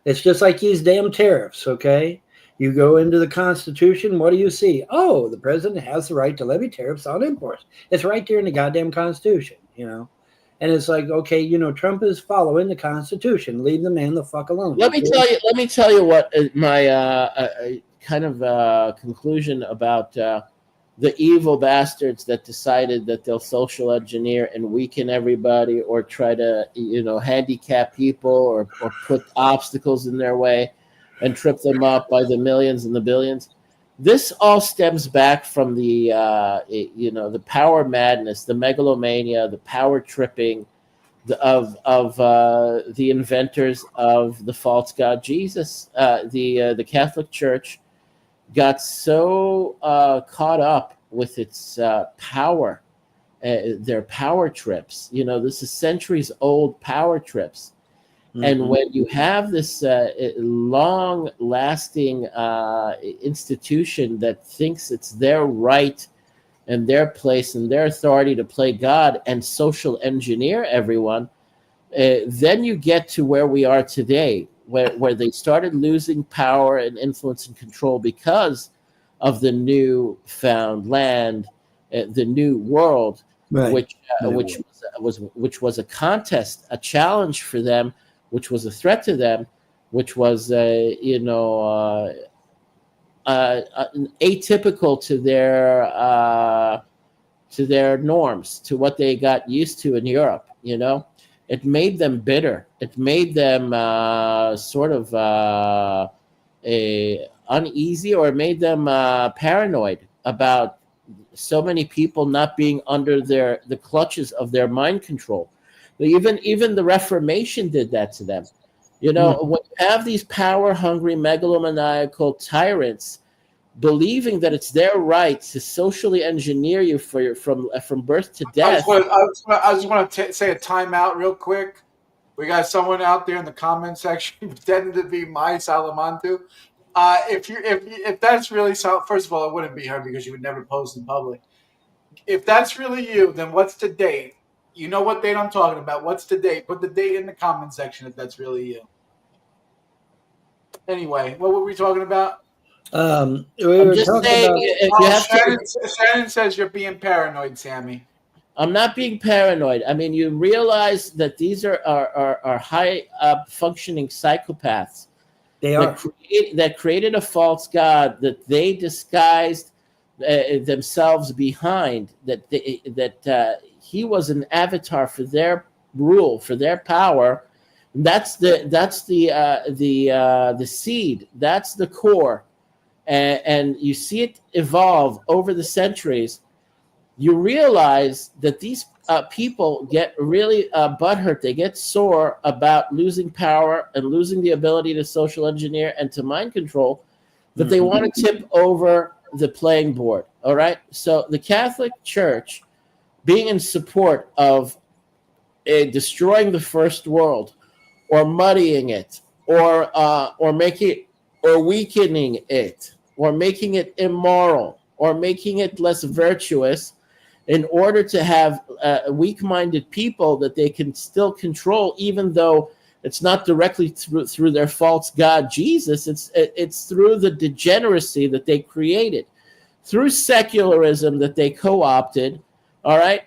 It's just like these damn tariffs, okay? You go into the Constitution, what do you see? Oh, the president has the right to levy tariffs on imports. It's right there in the goddamn Constitution, And it's like, okay, Trump is following the Constitution. Leave the man the fuck alone. Let me tell you what my kind of conclusion about the evil bastards that decided that they'll social engineer and weaken everybody, or try to handicap people, or put obstacles in their way and trip them up by the millions and the billions. This all stems back from the the power madness, the megalomania, the power tripping of the inventors of the false god Jesus. The Catholic Church got so caught up with its power, their power trips. This is centuries old power trips. And when you have this long-lasting institution that thinks it's their right and their place and their authority to play God and social engineer everyone, then you get to where we are today, where they started losing power and influence and control because of the new found land, the new world, Right. which was a contest, a challenge for them, which was a threat to them, which was atypical to their norms, to what they got used to in Europe. It made them bitter. It made them sort of uneasy, or it made them paranoid about so many people not being under the clutches of their mind control. Even the Reformation did that to them. When you have these power-hungry, megalomaniacal tyrants believing that it's their right to socially engineer you from birth to death. I just want to say a timeout real quick. We got someone out there in the comment section pretending to be my Salamantu. If that's really so, first of all, it wouldn't be her because you would never post in public. If that's really you, then what's the date? You know what date I'm talking about. What's the date? Put the date in the comment section if that's really you. Anyway, what were we talking about? We were just talking saying, about. Shannon says you're being paranoid, Sammy. I'm not being paranoid. I mean, you realize that these are high functioning psychopaths. They are that created a false god that they disguised themselves behind. That he was an avatar for their rule, for their power. That's the seed. That's the core, and you see it evolve over the centuries. You realize that these people get really butthurt. They get sore about losing power and losing the ability to social engineer and to mind control, that they want to tip over the playing board. All right. So the Catholic Church, being in support of destroying the first world, or muddying it, or making it, or weakening it, or making it immoral, or making it less virtuous, in order to have weak-minded people that they can still control, even though it's not directly through their false god Jesus. It's through the degeneracy that they created, through secularism that they co-opted. All right,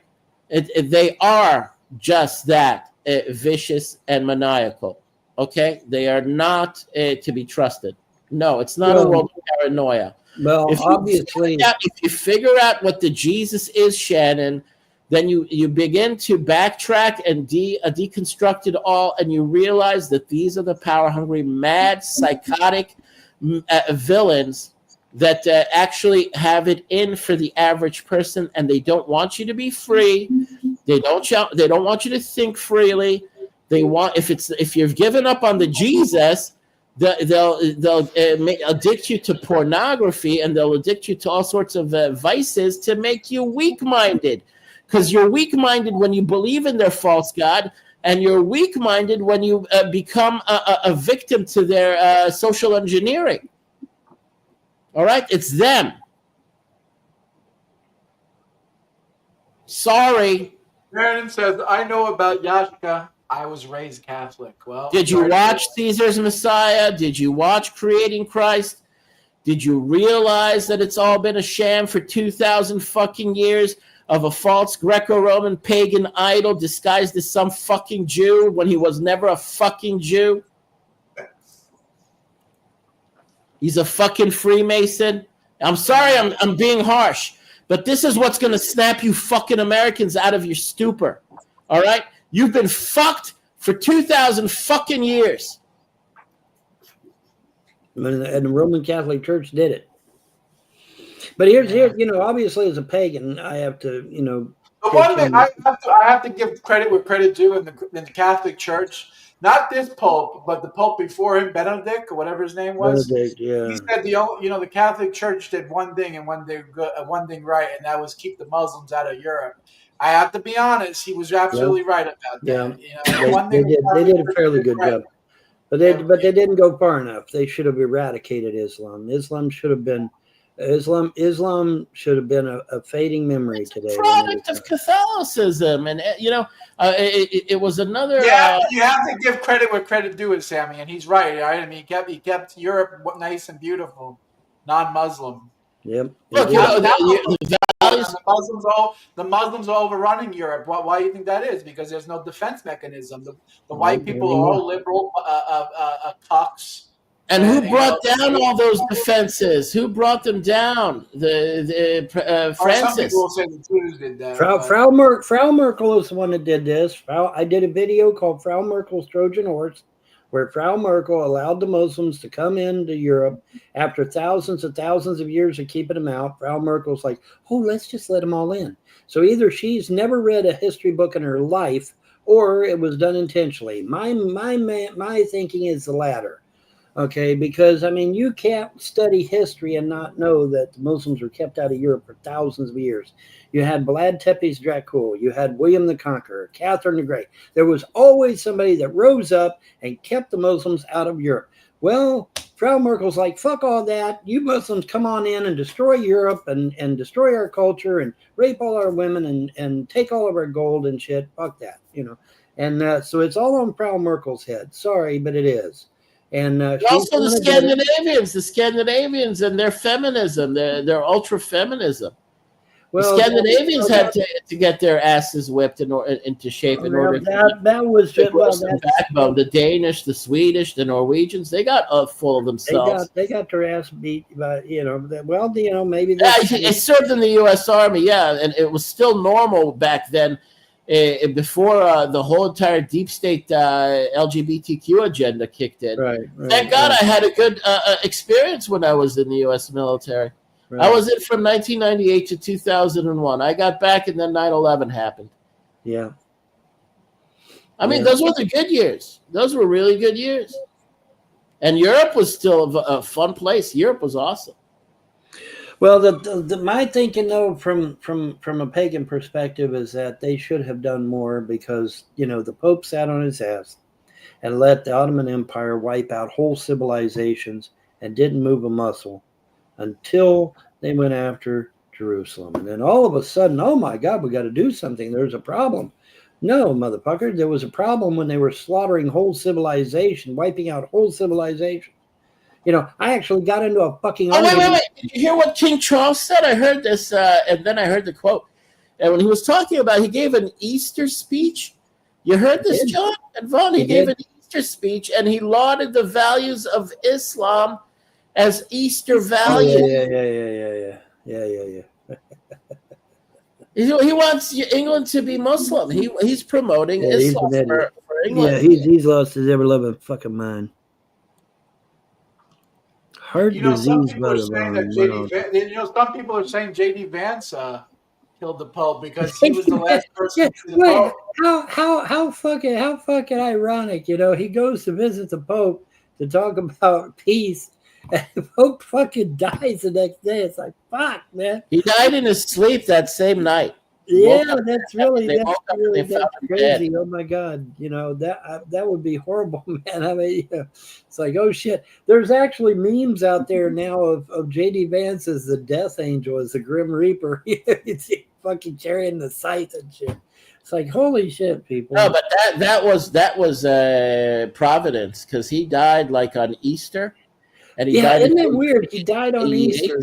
they are just that, vicious and maniacal. Okay, they are not to be trusted. No, it's not a world of paranoia. Well, obviously, if you figure out what the Jesus is, Shannon, then you begin to backtrack and deconstruct it all, and you realize that these are the power-hungry, mad, psychotic villains that actually have it in for the average person, and they don't want you to be free. They don't want you to think freely. They want, if you've given up on the Jesus, they'll addict you to pornography, and they'll addict you to all sorts of vices to make you weak-minded, because you're weak-minded when you believe in their false god, and you're weak-minded when you become a victim to their social engineering. All right, it's them. Sorry. Shannon says, I know about Yashka. I was raised Catholic. Well, Did you watch Caesar's Messiah? Did you watch Creating Christ? Did you realize that it's all been a sham for 2,000 fucking years of a false Greco-Roman pagan idol disguised as some fucking Jew when he was never a fucking Jew? He's a fucking Freemason. I'm sorry I'm being harsh, but this is what's going to snap you fucking Americans out of your stupor. All right? You've been fucked for 2,000 fucking years. And the Roman Catholic Church did it. But here's obviously as a pagan, I have to, The one thing I have to give credit where credit due in the Catholic Church, not this Pope, but the Pope before him, Benedict or whatever his name was. Benedict, yeah. He said the Catholic Church did one thing and one thing right, and that was keep the Muslims out of Europe. I have to be honest; he was absolutely right about that. Yeah, they did a fairly good job, but they didn't go far enough. They should have eradicated Islam. Islam should have been a fading memory today. Product of Catholicism, and it was another. Yeah, you have to give credit where credit due is, Sammy, and he's right. Right? I mean, he kept Europe nice and beautiful, non-Muslim. Yep. Look, the Muslims are overrunning Europe. Why do you think that is? Because there's no defense mechanism. The white people are all liberal cucks. And who brought down all those defenses? Who brought them down? Francis. Some people will say the Jews did that. Frau Merkel is the one that did this. I did a video called Frau Merkel's Trojan Horse, where Frau Merkel allowed the Muslims to come into Europe after thousands and thousands of years of keeping them out. Frau Merkel's like, oh, let's just let them all in. So either she's never read a history book in her life, or it was done intentionally. My thinking is the latter. Okay, because, you can't study history and not know that the Muslims were kept out of Europe for thousands of years. You had Vlad Tepes Dracul, you had William the Conqueror, Catherine the Great. There was always somebody that rose up and kept the Muslims out of Europe. Well, Frau Merkel's like, fuck all that. You Muslims come on in and destroy Europe and destroy our culture and rape all our women and take all of our gold and shit. Fuck that, And so it's all on Frau Merkel's head. Sorry, but it is. And also the Scandinavians and their feminism, their ultra feminism. Well, the Scandinavians had to get their asses whipped into shape in order that was just backbone. The Danish, the Swedish, the Norwegians, they got full of themselves. They got their ass beat by maybe it served in the U.S. Army, and it was still normal back then. Before the whole entire deep state LGBTQ agenda kicked in. Right, Thank God I had a good experience when I was in the U.S. military. Right. I was in from 1998 to 2001. I got back and then 9/11 happened. Yeah. Those were the good years. Those were really good years. And Europe was still a fun place. Europe was awesome. Well, my thinking though, from a pagan perspective, is that they should have done more because the Pope sat on his ass and let the Ottoman Empire wipe out whole civilizations and didn't move a muscle until they went after Jerusalem. And then all of a sudden, oh my God, we got to do something. There's a problem. No, motherfucker, there was a problem when they were slaughtering whole civilization, wiping out whole civilization. I actually got into a fucking argument. Wait. Did you hear what King Charles said? I heard this, and then I heard the quote. And when he was talking about, he gave an Easter speech. You heard this, John and Vaughn? He gave an Easter speech, and he lauded the values of Islam as Easter values. Yeah. He wants England to be Muslim. He's promoting Islam for England. Yeah, he's lost his ever-loving fucking mind. Heart disease, some people are saying that some people are saying J.D. Vance killed the Pope because he was the last person to the Pope. How fucking ironic, he goes to visit the Pope to talk about peace, and the Pope fucking dies the next day. It's like, fuck, man. He died in his sleep that same night. Yeah, that's crazy. Oh my God, that would be horrible, man. It's like, oh shit. There's actually memes out there now of J.D. Vance as the Death Angel, as the Grim Reaper. It's fucking carrying the scythe and shit. It's like, holy shit, people. No, but that was Providence, because he died like on Easter, and he Yeah, died. isn't it weird? He died on he- Easter,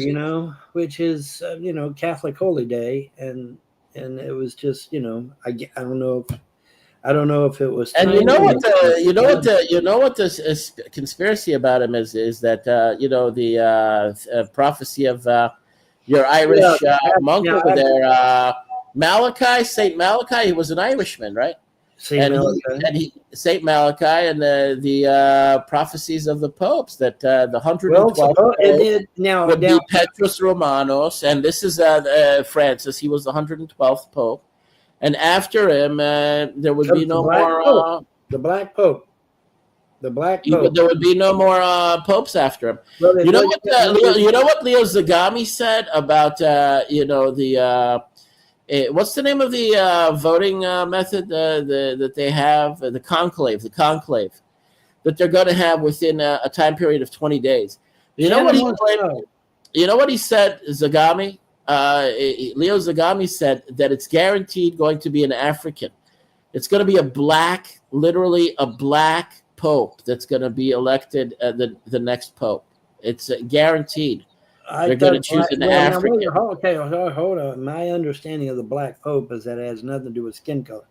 which is Catholic holy day, and it was just I don't know if it was. And you know what timely. the conspiracy about him is that the prophecy of your Irish monk over there, Saint Malachi. He was an Irishman, right? Saint Malachi. Saint Malachi, and the prophecies of the popes that the 112th pope would be Petrus Romanos, and this is Francis. He was the 112th pope, and after him there would be no more. The Black Pope. The Black Pope. There would be no more popes after him. Well, you know what Leo Zagami said about what's the name of the voting method that they have? The conclave that they're going to have within a time period of 20 days. You know what he said, Zagami? Leo Zagami said that it's guaranteed going to be an African. It's going to be literally a black pope that's going to be elected the next pope. It's guaranteed. They're going to choose an African. Hold on. My understanding of the Black Pope is that it has nothing to do with skin color.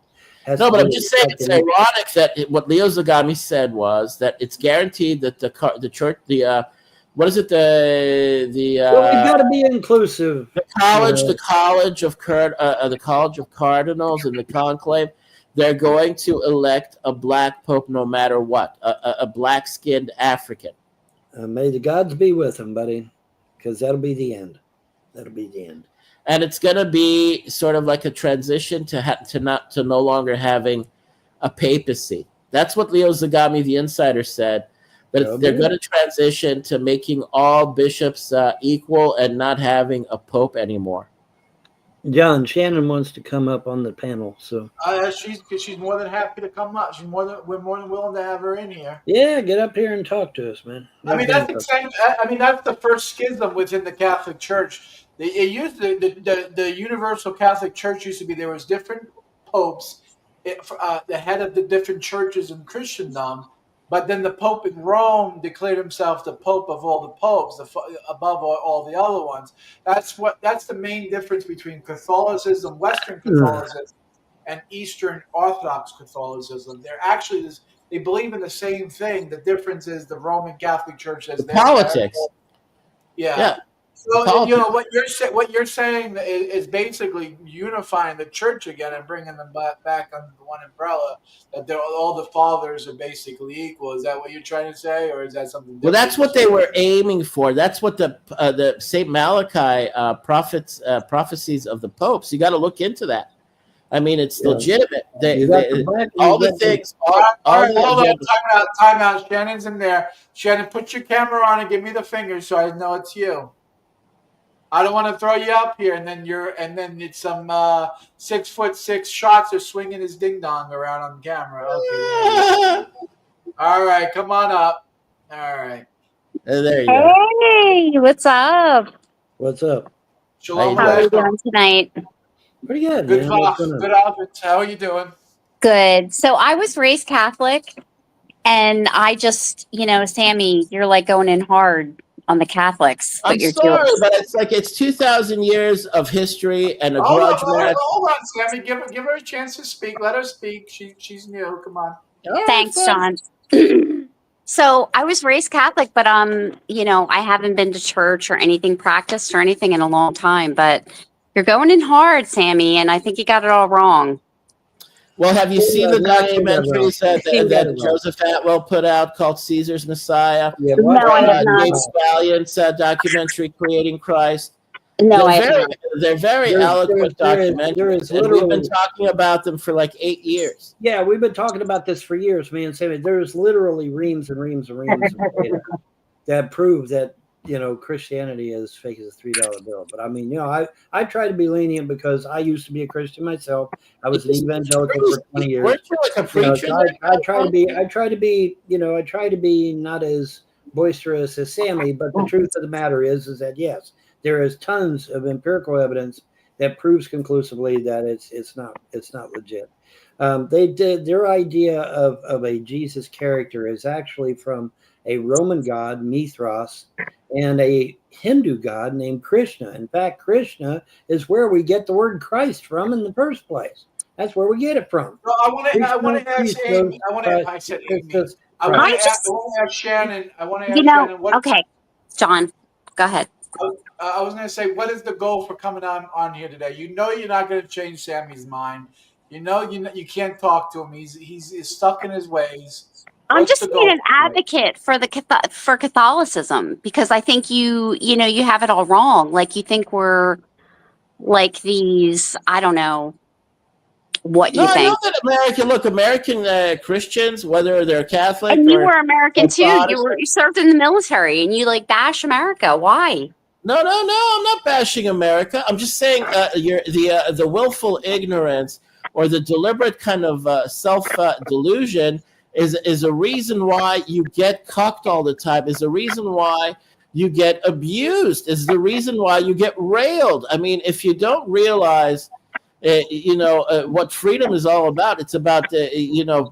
No, but I'm just saying it's ironic that what Leo Zagami said was that it's guaranteed that the church, what is it? We've got to be inclusive. The College of Cardinals and the conclave, they're going to elect a black pope no matter what, a black-skinned African. May the gods be with him, buddy. Because that'll be the end. That'll be the end. And it's going to be sort of like a transition to no longer having a papacy. That's what Leo Zagami, the insider, said. That they're going to transition to making all bishops equal and not having a pope anymore. John, Shannon wants to come up on the panel, so she's more than happy to come up. We're more than willing to have her in here. Yeah, get up here and talk to us, man. That's the first schism within the Catholic Church. It used the Universal Catholic Church used to be there was different popes, the head of the different churches in Christendom. But then the Pope in Rome declared himself the Pope of all the popes, above all the other ones. That's the main difference between Catholicism, Western Catholicism, and Eastern Orthodox Catholicism. They believe in the same thing. The difference is the Roman Catholic Church has their politics. Yeah. So what you're saying is basically unifying the church again and bringing them back under one umbrella. That all the fathers are basically equal. Is that what you're trying to say, or is that something different? Well, that's what they were aiming for. That's what the Saint Malachi prophecies of the popes. You got to look into that. I mean, it's legitimate. All the things. Hold on, time out. Shannon's in there. Shannon, put your camera on and give me the finger so I know it's you. I don't want to throw you up here, and then it's some 6'6" shots are swinging his ding dong around on camera. Okay. All right, come on up. All right. There you go. Hey, what's up? What's up? Shalom. How are you doing tonight? Pretty good. Good outfits. How are you doing? Good. So I was raised Catholic, and I just, Sammy, you're like going in hard on the Catholics. I'm sorry, but it's 2,000 years of history and a grudge match. Hold on, Sammy. Give her a chance to speak. Let her speak. She's new. Come on. Thanks, John. So I was raised Catholic, but I haven't been to church or anything practiced or anything in a long time. But you're going in hard, Sammy, and I think you got it all wrong. Well, have you seen the documentaries that Joseph Atwell put out called Caesar's Messiah? Yeah, no, I have not. James Valiant's documentary, Creating Christ. No, I haven't. They're very eloquent documentaries, and we've been talking about them for like 8 years. Yeah, we've been talking about this for years, me and Sammy. There's literally reams and reams and reams of data that prove that Christianity is fake as a $3 bill. But I mean, I try to be lenient because I used to be a Christian myself. I was an evangelical for 20 years. Weren't you like a preacher? I try to be not as boisterous as Sammy, but the truth of the matter is that yes, there is tons of empirical evidence that proves conclusively that it's not legit. They did their idea of a Jesus character is actually from a Roman god, Mithras, and a Hindu god named Krishna. In fact, Krishna is where we get the word Christ from in the first place. That's where we get it from. No, I want to ask Amy. I said Amy. I want to ask Shannon. I want to ask Shannon what. Okay, John, go ahead. I was going to say, what is the goal for coming on here today? You know, you're not going to change Sammy's mind. You know, you can't talk to him. He's stuck in his ways. I'm just being an advocate for for Catholicism, because I think you have it all wrong. Like, you think we're like these, I don't know what you think. I know that American Christians, whether they're Catholic, and you were American too. You served in the military, and you like bash America. Why? No, I'm not bashing America. I'm just saying the willful ignorance or the deliberate kind of self delusion is a reason why you get cucked all the time, is a reason why you get abused, is the reason why you get railed. I mean, if you don't realize, what freedom is all about, it's about,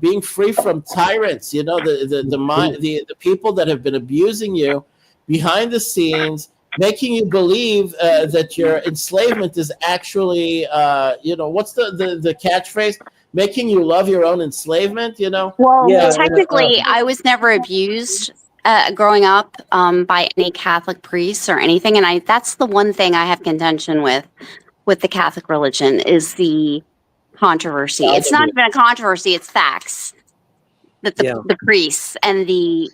being free from tyrants, the people that have been abusing you behind the scenes, making you believe that your enslavement is actually, what's the catchphrase? Making you love your own enslavement, Well, technically, I was never abused growing up by any Catholic priests or anything, and that's the one thing I have contention with the Catholic religion is the controversy. It's not even a controversy; it's facts. That the priests and that's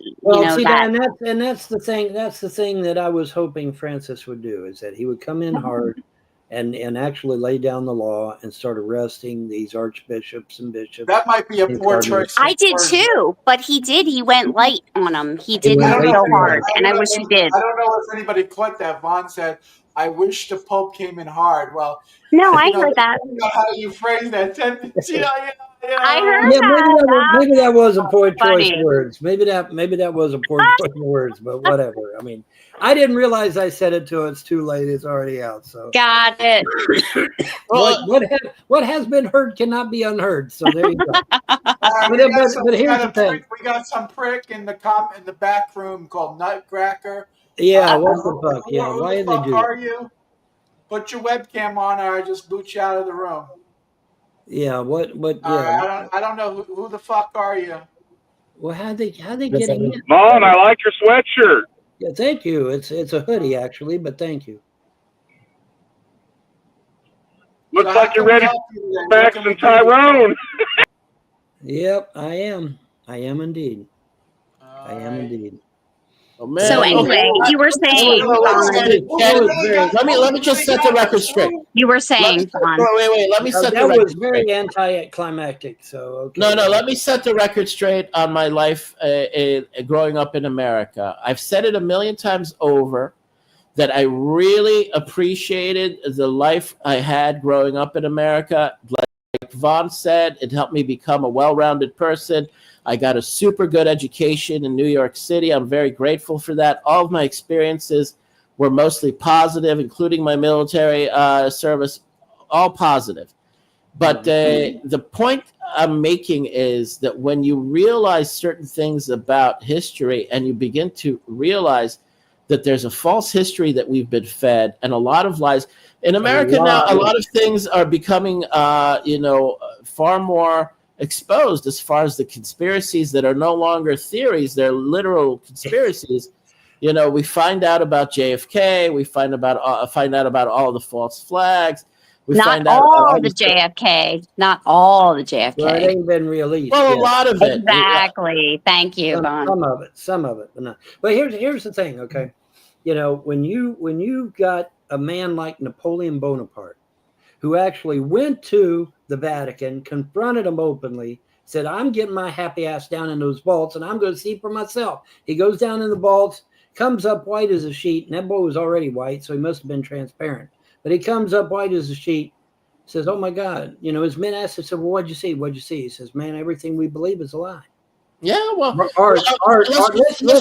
the thing. That's the thing that I was hoping Francis would do, is that he would come in hard and actually lay down the law and start arresting these archbishops and bishops. That might be a poor choice. I did too, but he did. He went light on them. He didn't go hard, and I wish he did. I don't know if anybody caught that. Vaughn said, "I wish the Pope came in hard." Well, no, I heard that. How you phrase that sentence? I heard that. Maybe that was a poor choice of words. Maybe that was a poor choice of words. But whatever. I mean, I didn't realize I said it till it's too late. It's already out. So got it. What has been heard cannot be unheard. So there you go. But here's the thing: we got some prick in the back room called Nutcracker. Yeah, what the fuck? Yeah, why did they do that? Are you? Put your webcam on, or I just boot you out of the room. Yeah, what? Yeah. I don't know who the fuck are you. Well, how they getting in? Mom, I like your sweatshirt. Yeah, thank you. It's a hoodie actually, but thank you. Looks like you're ready for Max and Tyrone. Yep, I am. I am indeed. I am indeed. Oh, man. So anyway, you were saying. Let me just set the record straight. You were saying. Wait. Let me set the record straight. That was very anticlimactic. So okay. No. Let me set the record straight on my life growing up in America. I've said it a million times over that I really appreciated the life I had growing up in America. Like Vaughn said, it helped me become a well-rounded person. I got a super good education in New York City. I'm very grateful for that. All of my experiences were mostly positive, including my military service, all positive. But the point I'm making is that when you realize certain things about history and you begin to realize that there's a false history that we've been fed and a lot of lies. In America now, a lot of things are becoming, far more exposed as far as the conspiracies that are no longer theories, they're literal conspiracies. We find out about JFK, we find out about all the false flags. Not all the JFK. Well, it ain't been released. Well, a lot of it. Exactly. Thank you, Vaughn. Some of it, but not. But here's the thing, okay? When you got a man like Napoleon Bonaparte, who actually went to the Vatican, confronted him openly, said, I'm getting my happy ass down in those vaults, and I'm going to see for myself. He goes down in the vaults, comes up white as a sheet, and that boy was already white, so he must have been transparent. But he comes up white as a sheet, says, oh, my God. His men asked him, said, well, what'd you see? He says, man, everything we believe is a lie. Yeah, well, let's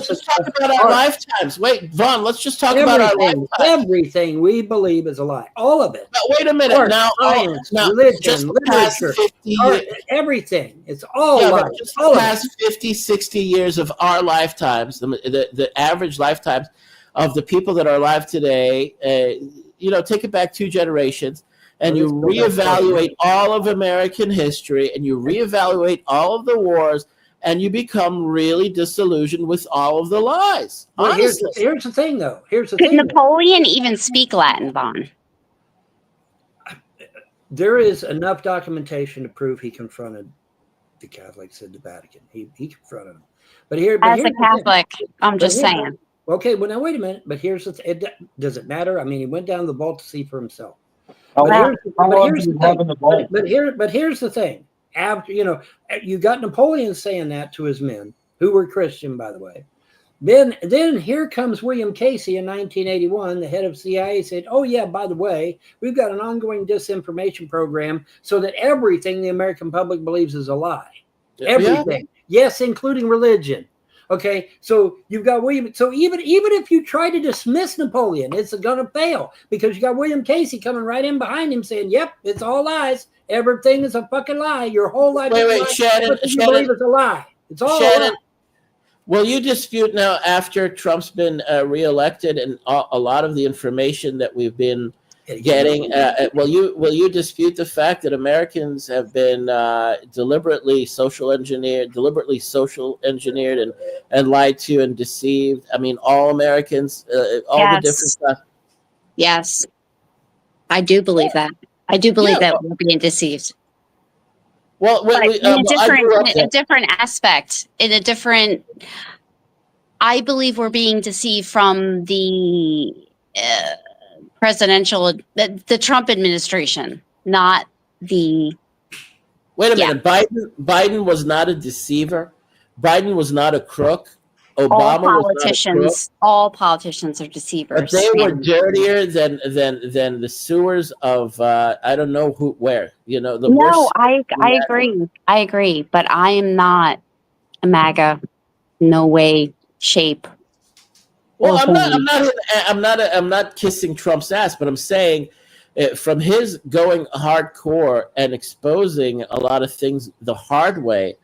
just talk about our lifetimes. Wait, Vaughn, let's just talk about our lifetimes. Everything we believe is a lie. All of it. But wait a minute. Art, now, science, now, religion, just literature, 50 art, everything. It's all yeah, lies. but just the past 50, 60 years of our lifetimes, the average lifetimes of the people that are alive today, take it back 2 generations, and you reevaluate all of American history, and you reevaluate all of the wars, and you become really disillusioned with all of the lies. Well, here's the thing, though. Could Napoleon even speak Latin, Vaughn? There is enough documentation to prove he confronted the Catholics at the Vatican. He confronted them. But as a Catholic, I'm just saying. Okay, well, now wait a minute. But here's does it matter? I mean, he went down to the vault to see for himself. But here's the thing. After you got Napoleon saying that to his men, who were Christian, by the way. Then here comes William Casey in 1981, the head of CIA, said, "Oh yeah, by the way, we've got an ongoing disinformation program so that everything the American public believes is a lie. Everything, yes, including religion." Okay, so you've got William. So even if you try to dismiss Napoleon, it's going to fail because you got William Casey coming right in behind him saying, "Yep, it's all lies. Everything is a fucking lie. Your whole life is a lie. Shannon, you believe it's a lie. It's all a lie." Will you dispute now, after Trump's been reelected, and a lot of the information that we've been getting, will you dispute the fact that Americans have been deliberately social engineered and lied to and deceived? I mean, all Americans, all the different stuff. Yes, I do believe that. I do believe that we're being deceived. Well, in a different aspect, I believe we're being deceived from the the Trump administration, not the. Wait a minute. Biden was not a deceiver. Biden was not a crook. Obama all politicians are deceivers. But they were dirtier than the sewers of I don't know where. I agree, but I am not a MAGA, no way, shape. Well, I'm not kissing Trump's ass, but I'm saying from his going hardcore and exposing a lot of things the hard way.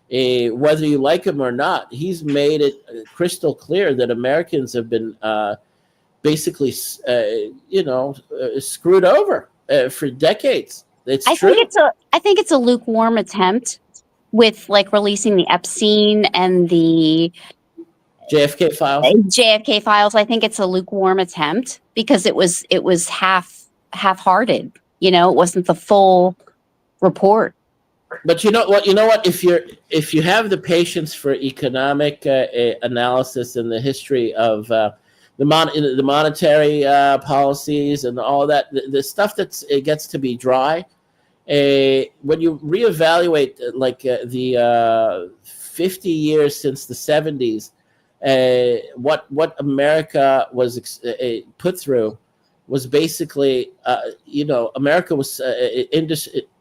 Whether you like him or not, he's made it crystal clear that Americans have been basically, screwed over for decades. I think it's a lukewarm attempt with releasing the Epstein and the JFK files. I think it's a lukewarm attempt because it was half-hearted. It wasn't the full report. But you know what? If you have the patience for economic analysis and the history of the monetary policies and all that, the stuff it gets to be dry. When you reevaluate the 50 years since the 70s, what America was put through was basically, America was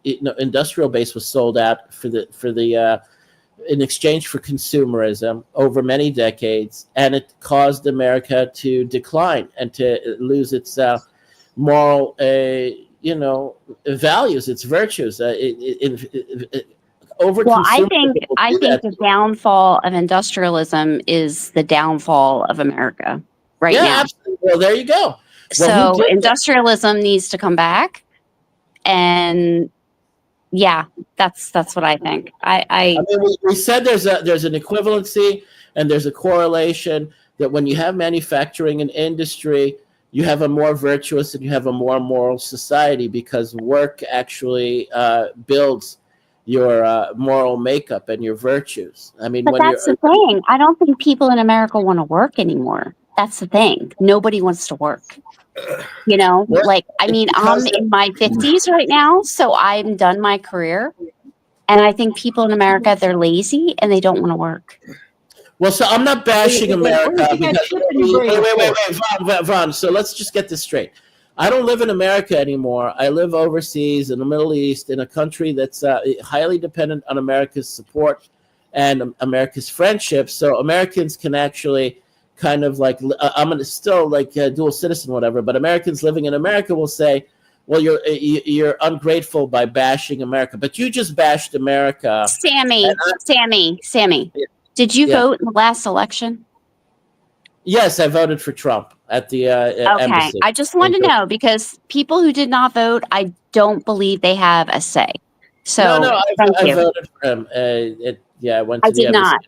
industrial base was sold out in exchange for consumerism over many decades, and it caused America to decline and to lose its moral, values, its virtues. I think the downfall of industrialism is the downfall of America now. Absolutely. Well, there you go. So industrialism needs to come back, and that's what I think. I mean, we said there's an equivalency and there's a correlation that when you have manufacturing and industry, you have a more virtuous and you have a more moral society because work actually builds your moral makeup and your virtues. I mean, but that's the thing. I don't think people in America want to work anymore. That's the thing. Nobody wants to work. I'm in my 50s right now, so I'm done my career. And I think people in America, they're lazy and they don't want to work. Well, so I'm not bashing America. Wait, Vaughn. So let's just get this straight. I don't live in America anymore. I live overseas in the Middle East in a country that's highly dependent on America's support and America's friendship. So Americans can actually kind of like, I'm gonna still like dual citizen, whatever. But Americans living in America will say, well, you're ungrateful by bashing America, but you just bashed America. Sammy. Did you vote in the last election? Yes, I voted for Trump at the embassy. I just want to know, because people who did not vote, I don't believe they have a say. So no, I voted for him. I went to the embassy. Not.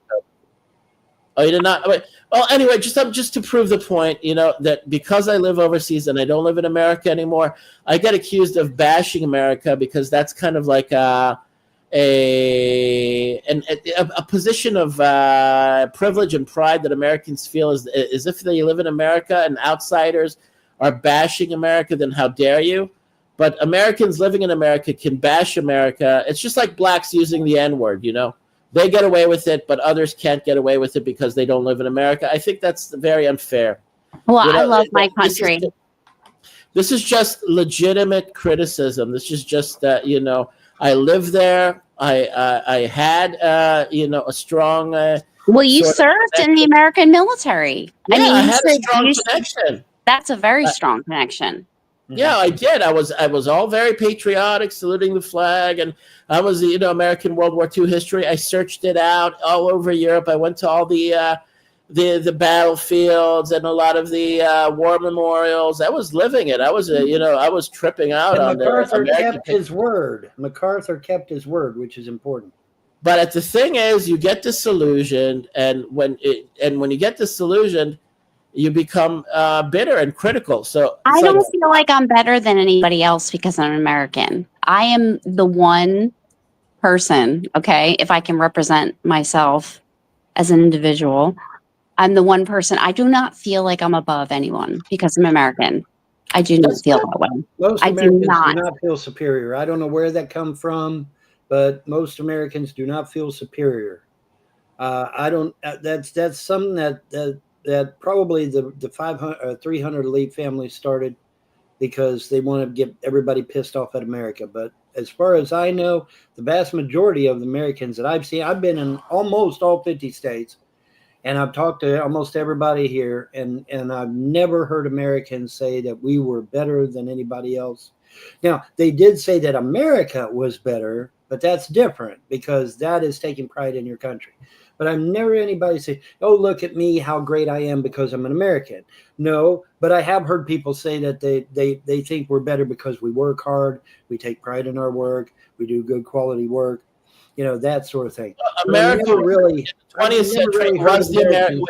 Oh, you did not? Well, anyway, just to prove the point, that because I live overseas and I don't live in America anymore, I get accused of bashing America because that's kind of like a position of privilege and pride that Americans feel is if they live in America and outsiders are bashing America, then how dare you? But Americans living in America can bash America. It's just like blacks using the N-word, They get away with it, but others can't get away with it because they don't live in America. I think that's very unfair. Well, I love my country. This is just legitimate criticism. This is just that, I live there. I had, a strong. Well, you served in the American military. Yeah, I had a strong connection. That's a very strong connection. Yeah, I did. I was all very patriotic, saluting the flag, and I was, American World War II history. I searched it out all over Europe. I went to all the battlefields and a lot of the war memorials. I was living it. I was, I was tripping out on MacArthur kept his word. MacArthur kept his word, which is important. But the thing is, you get disillusioned, and when you get disillusioned, you become bitter and critical. So I don't feel like I'm better than anybody else because I'm American. I am the one person, okay, if I can represent myself as an individual, I'm the one person. I do not feel like I'm above anyone because I'm American. I do not feel that way. Most Americans do not feel superior. I don't know where that comes from, but most Americans do not feel superior. I don't. That's something that probably the 300 elite families started because they want to get everybody pissed off at America. But as far as I know, the vast majority of the Americans that I've seen, I've been in almost all 50 states, and I've talked to almost everybody here, and I've never heard Americans say that we were better than anybody else. Now, they did say that America was better, but that's different because that is taking pride in your country. But I've never anybody say, oh, look at me, how great I am because I'm an American. No, but I have heard people say that they think we're better because we work hard, we take pride in our work, we do good quality work, that sort of thing. America really, 20th century was the American.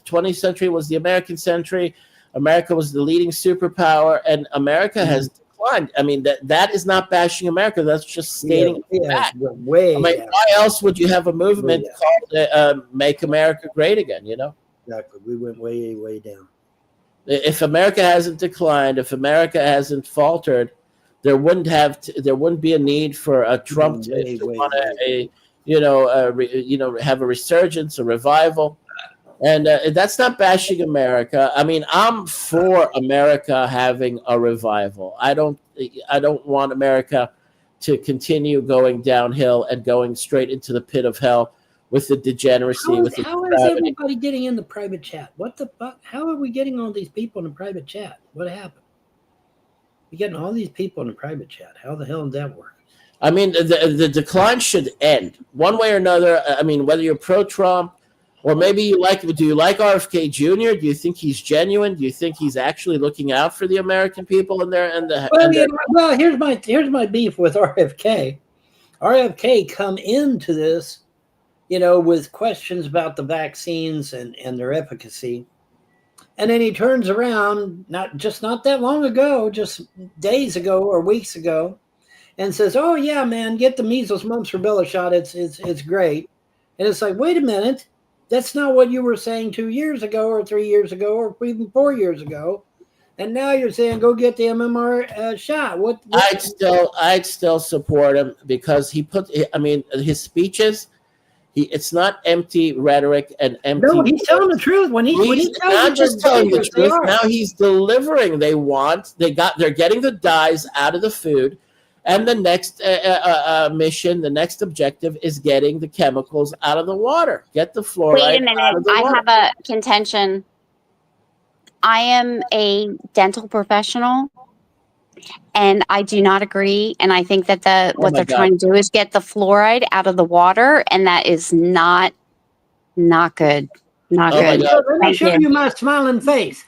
20th century was the American century. America was the leading superpower, and America has declined. I mean, that is not bashing America. That's just stating fact. Why else would you have a movement called "Make America Great Again"? Exactly. We went way, way down. If America hasn't declined, if America hasn't faltered, there wouldn't be a need for a Trump to want to have a resurgence, a revival. And that's not bashing America. I mean, I'm for America having a revival. I don't want America to continue going downhill and going straight into the pit of hell with the degeneracy. How is everybody getting in the private chat? What the fuck? How are we getting all these people in the private chat? What happened? We're getting all these people in the private chat. How the hell did that work? I mean, the decline should end one way or another. I mean, whether you're pro-Trump, or maybe do you like RFK Jr.? Do you think he's genuine? Do you think he's actually looking out for the American people Well, here's my beef with RFK. RFK come into this, with questions about the vaccines and their efficacy. And then he turns around, not that long ago, just days ago or weeks ago, and says, "Oh yeah, man, get the measles, mumps, rubella shot. It's great." And it's like, wait a minute. That's not what you were saying 2 years ago or 3 years ago or even 4 years ago. And now you're saying go get the MMR shot. What? I'd still support him because his speeches, it's not empty rhetoric and empty. No, he's telling the truth. He's not just telling the truth. Now he's delivering. They're getting the dyes out of the food. And the next mission, the next objective is getting the chemicals out of the water. Get the fluoride Wait a out minute. of the I water. have a contention. I am a dental professional, and I do not agree. And I think that what my they're God. trying to do is get the fluoride out of the water, and that is not good. Not Oh my good. God. Let me Thank show you. you my smiling face.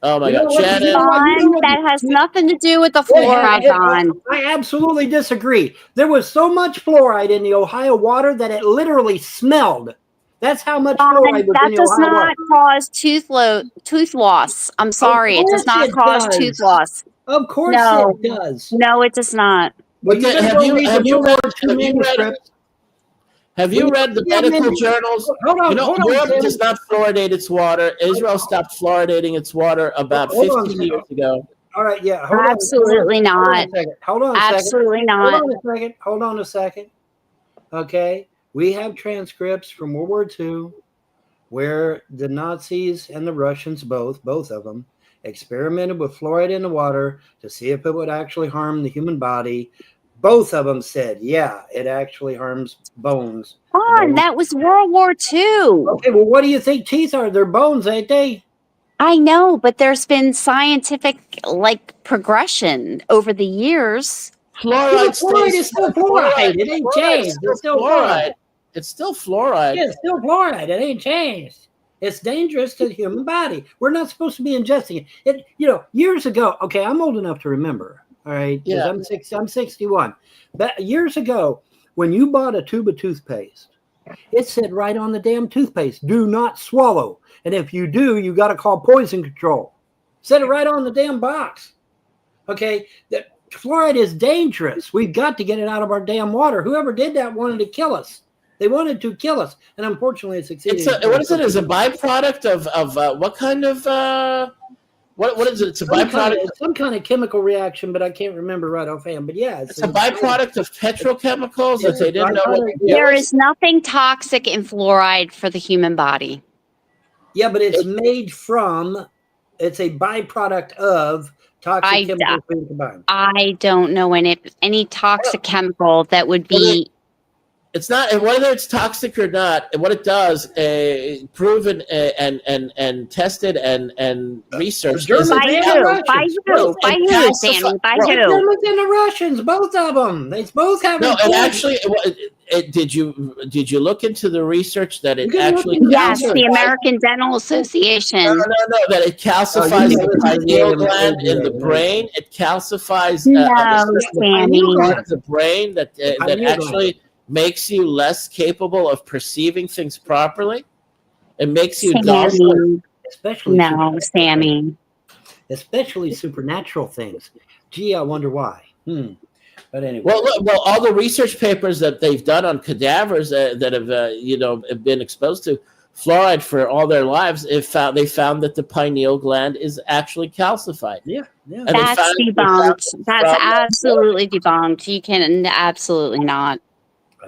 Oh my You know God, what- Shannon. you know what- you know Don, what- that has nothing to do with the It fluoride, had- Don. I absolutely disagree. There was so much fluoride in the Ohio water that it literally smelled. That's how much Don, fluoride was that in the does Ohio not water. cause tooth loss. I'm sorry, it does course not it cause does. tooth loss. Of course No. it does. No, it does not. Well, you better go read the World War II manuscripts. Have you read the medical journals? Hold on, You know, hold on, Europe Sam. does not fluoridate its water. Israel stopped fluoridating its water about Hold on, 15 Sam. years ago. All right, yeah. Absolutely not. Hold on a second. Absolutely Hold not. on a second. Hold on a second. Okay. We have transcripts from World War II where the Nazis and the Russians, both of them, experimented with fluoride in the water to see if it would actually harm the human body. Both of them said, yeah, it actually harms bones. Don, that was World War II. Okay, well, what do you think teeth are? They're bones, ain't they? I know, but there's been scientific progression over the years. Fluoride Fluoride is still fluoride. It ain't changed. It's still fluoride. It's still fluoride. Yeah, it's still fluoride. It ain't changed. It's dangerous to the human body. We're not supposed to be ingesting it. Years ago, okay, I'm old enough to remember, all right? Yeah. I'm 61. But years ago, when you bought a tube of toothpaste, it said right on the damn toothpaste, do not swallow. And if you do, you got to call poison control. Said it right on the damn box. Okay, that fluoride is dangerous. We've got to get it out of our damn water. Whoever did that wanted to kill us. They wanted to kill us, and unfortunately, it succeeded. What is it? Is a byproduct of what kind of what is it? It's a byproduct. Some kind of chemical reaction, but I can't remember right offhand. But yeah, it's a byproduct of petrochemicals that they didn't know what. There is nothing toxic in fluoride for the human body. Yeah, but it's made from. It's a byproduct of toxic chemicals being combined. I don't know any toxic chemical that would be. It's not whether it's toxic or not. What it does, proven and tested and researched. By who, Sammy? By who? The Germans and the Russians, both of them. They both have. No, and actually, did you look into the research that it actually? Yes, the American Dental Association. No, that it calcifies the pineal gland in the brain. It calcifies Sammy. part of the brain that actually makes you less capable of perceiving things properly. It makes you dull. Especially Sammy. Especially supernatural things. Gee, I wonder why. But anyway. Well, all the research papers that they've done on cadavers that have been exposed to fluoride for all their lives, they found that the pineal gland is actually calcified. Yeah. And that's debunked. That's absolutely debunked. You can absolutely not.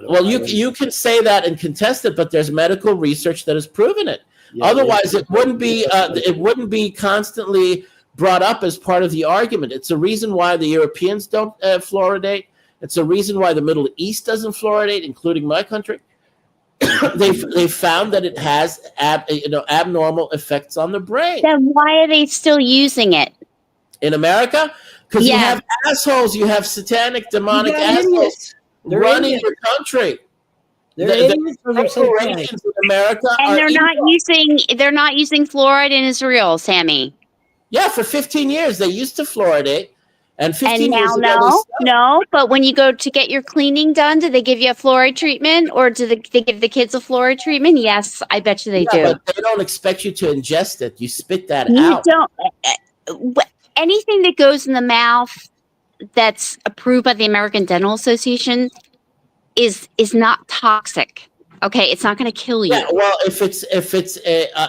Well, you can say that and contest it, but there's medical research that has proven it. Yeah, otherwise, it wouldn't be constantly brought up as part of the argument. It's a reason why the Europeans don't fluoridate. It's a reason why the Middle East doesn't fluoridate, including my country. They found that it has abnormal effects on the brain. Then why are they still using it in America? Because you have assholes. You have satanic, demonic assholes. Running your country. The corporations in America and they're not using fluoride in Israel, Sammy. Yeah, for 15 years they used to fluoridate, and 15 now years ago no. But when you go to get your cleaning done, do they give you a fluoride treatment, or do they give the kids a fluoride treatment? Yes, I bet you they do. But they don't expect you to ingest it. You spit that You out. don't. Anything that goes in the mouth that's approved by the American Dental Association is not toxic. Okay, it's not going to kill you. Yeah, well, if it's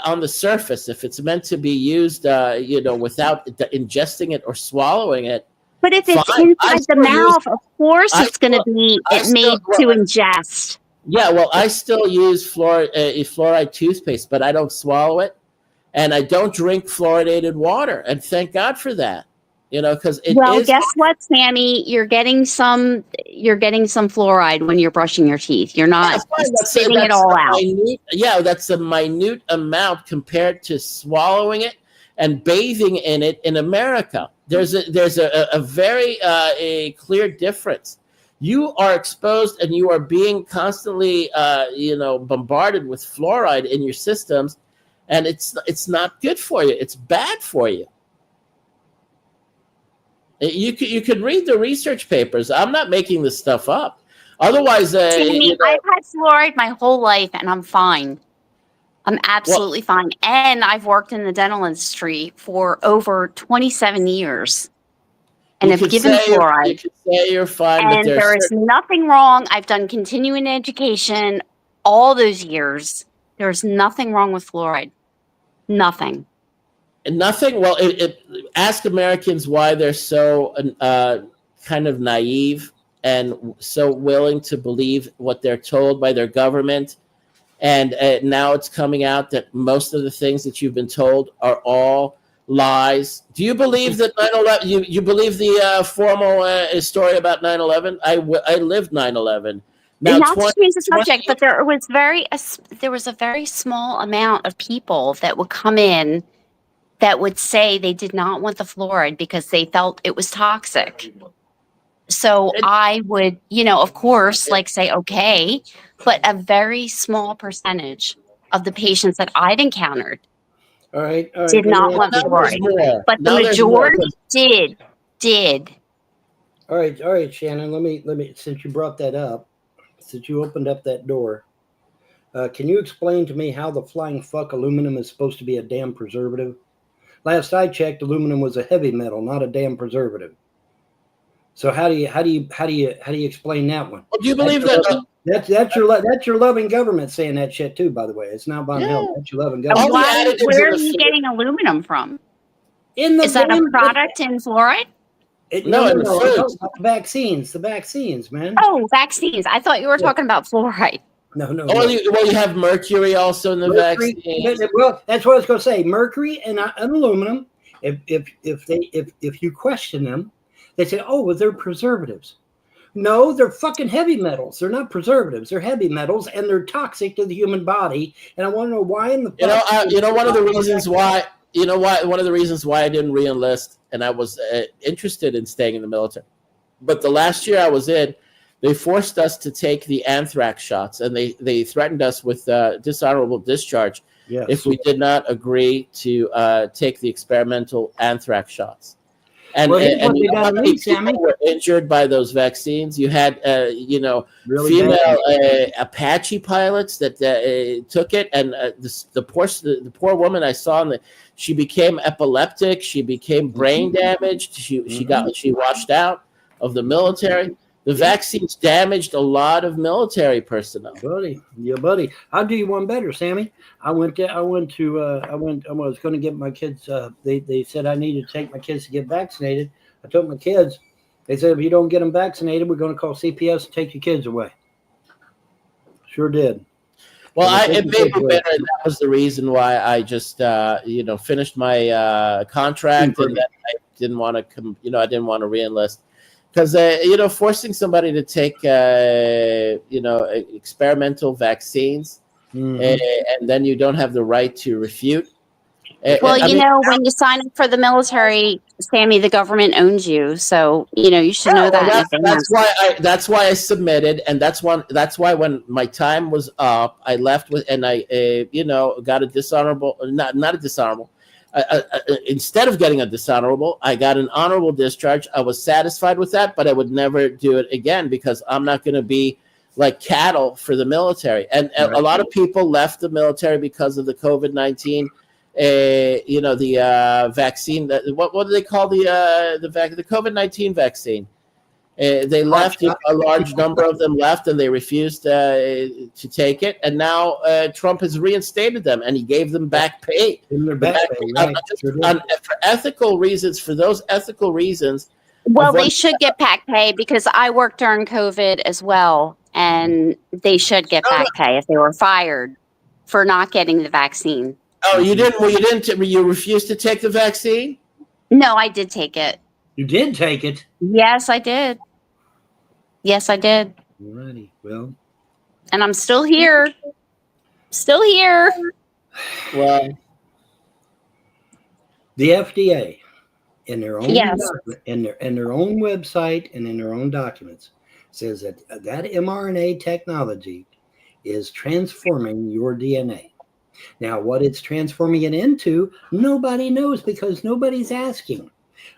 on the surface, if it's meant to be used, without ingesting it or swallowing it. But if it's inside the mouth, of course it's going to be made to ingest. Yeah, well, I still use fluoride toothpaste, but I don't swallow it, and I don't drink fluoridated water, and thank God for that. because it Well, is. guess what, Sammy? You're getting some fluoride when you're brushing your teeth. You're not That's fine. spitting it all out. That's a minute amount compared to swallowing it and bathing in it in America. There's a very a clear difference. You are exposed and you are being constantly bombarded with fluoride in your systems, and it's not good for you. It's bad for you. You could read the research papers. I'm not making this stuff up. Otherwise, Sammy, I've had fluoride my whole life, and I'm fine. I'm absolutely fine. And I've worked in the dental industry for over 27 years. And have given fluoride. You could say you're fine, and there is nothing wrong. I've done continuing education all those years. There's nothing wrong with fluoride. Nothing. Nothing. Well, ask Americans why they're so kind of naive and so willing to believe what they're told by their government. And now it's coming out that most of the things that you've been told are all lies. Do you believe that 9/11? You believe the formal story about 9/11? I lived 9/11. Now, not to change the subject, but there was a very small amount of people that would come in that would say they did not want the fluoride because they felt it was toxic. So I would, of course, say, okay, but a very small percentage of the patients that I've encountered did not want fluoride. But the majority did. All right, Shannon, let me, since you brought that up, since you opened up that door, can you explain to me how the flying fuck aluminum is supposed to be a damn preservative? Last I checked, aluminum was a heavy metal, not a damn preservative. So how do you explain that one? Well, do you believe that? That's your loving government saying that shit too. By the way, it's not Von Hill. That's your loving government. Where are you getting aluminum from? Is that a product in fluoride? No. Vaccines. The vaccines, man. Oh, vaccines. I thought you were talking about fluoride. No. You have mercury also in the vaccine. Well, that's what I was going to say. Mercury and aluminum. If you question them, they say, "Oh, well, they're preservatives." No, they're fucking heavy metals. They're not preservatives. They're heavy metals, and they're toxic to the human body. And I want to know why in the one of the reasons why one of the reasons why I didn't re-enlist and I was interested in staying in the military, but the last year I was in, they forced us to take the anthrax shots, and they threatened us with dishonorable discharge if we did not agree to take the experimental anthrax shots. And you know how many people were injured by those vaccines? You had, female Apache pilots that took it, and the poor woman I saw, she became epileptic. She became brain damaged. She washed out of the military. The vaccines damaged a lot of military personnel. Buddy. I'll do you one better, Sammy. I was going to get my kids. They said I needed to take my kids to get vaccinated. I took my kids. They said, if you don't get them vaccinated, we're going to call CPS and take your kids away. Sure did. Well, it made me better, and that was the reason why I just, finished my contract, and then I didn't want to I didn't want to re-enlist. Because, forcing somebody to take, experimental vaccines, and then you don't have the right to refute. Well, when you sign up for the military, Sammy, the government owns you. So, you should know that. That's why I submitted. And that's why when my time was up, I left and I got a dishonorable, not a dishonorable. Instead of getting a dishonorable, I got an honorable discharge. I was satisfied with that, but I would never do it again because I'm not going to be like cattle for the military. And a lot of people left the military because of the COVID-19, the vaccine. What do they call the COVID-19 vaccine? They left. A large number of them left, and they refused to take it. And now Trump has reinstated them, and he gave them back pay. For ethical reasons. For those ethical reasons. Well, they should get back pay because I worked during COVID as well, and they should get back pay if they were fired for not getting the vaccine. Oh, you didn't. Well, you didn't. You refused to take the vaccine. No, I did take it. You did take it. Yes, I did. Yes, I did. Alrighty. Well, And I'm still here. Still here. Well, the FDA, in their own Yes. in their own website and in their own documents, says that mRNA technology is transforming your DNA. Now, what it's transforming it into, nobody knows because nobody's asking.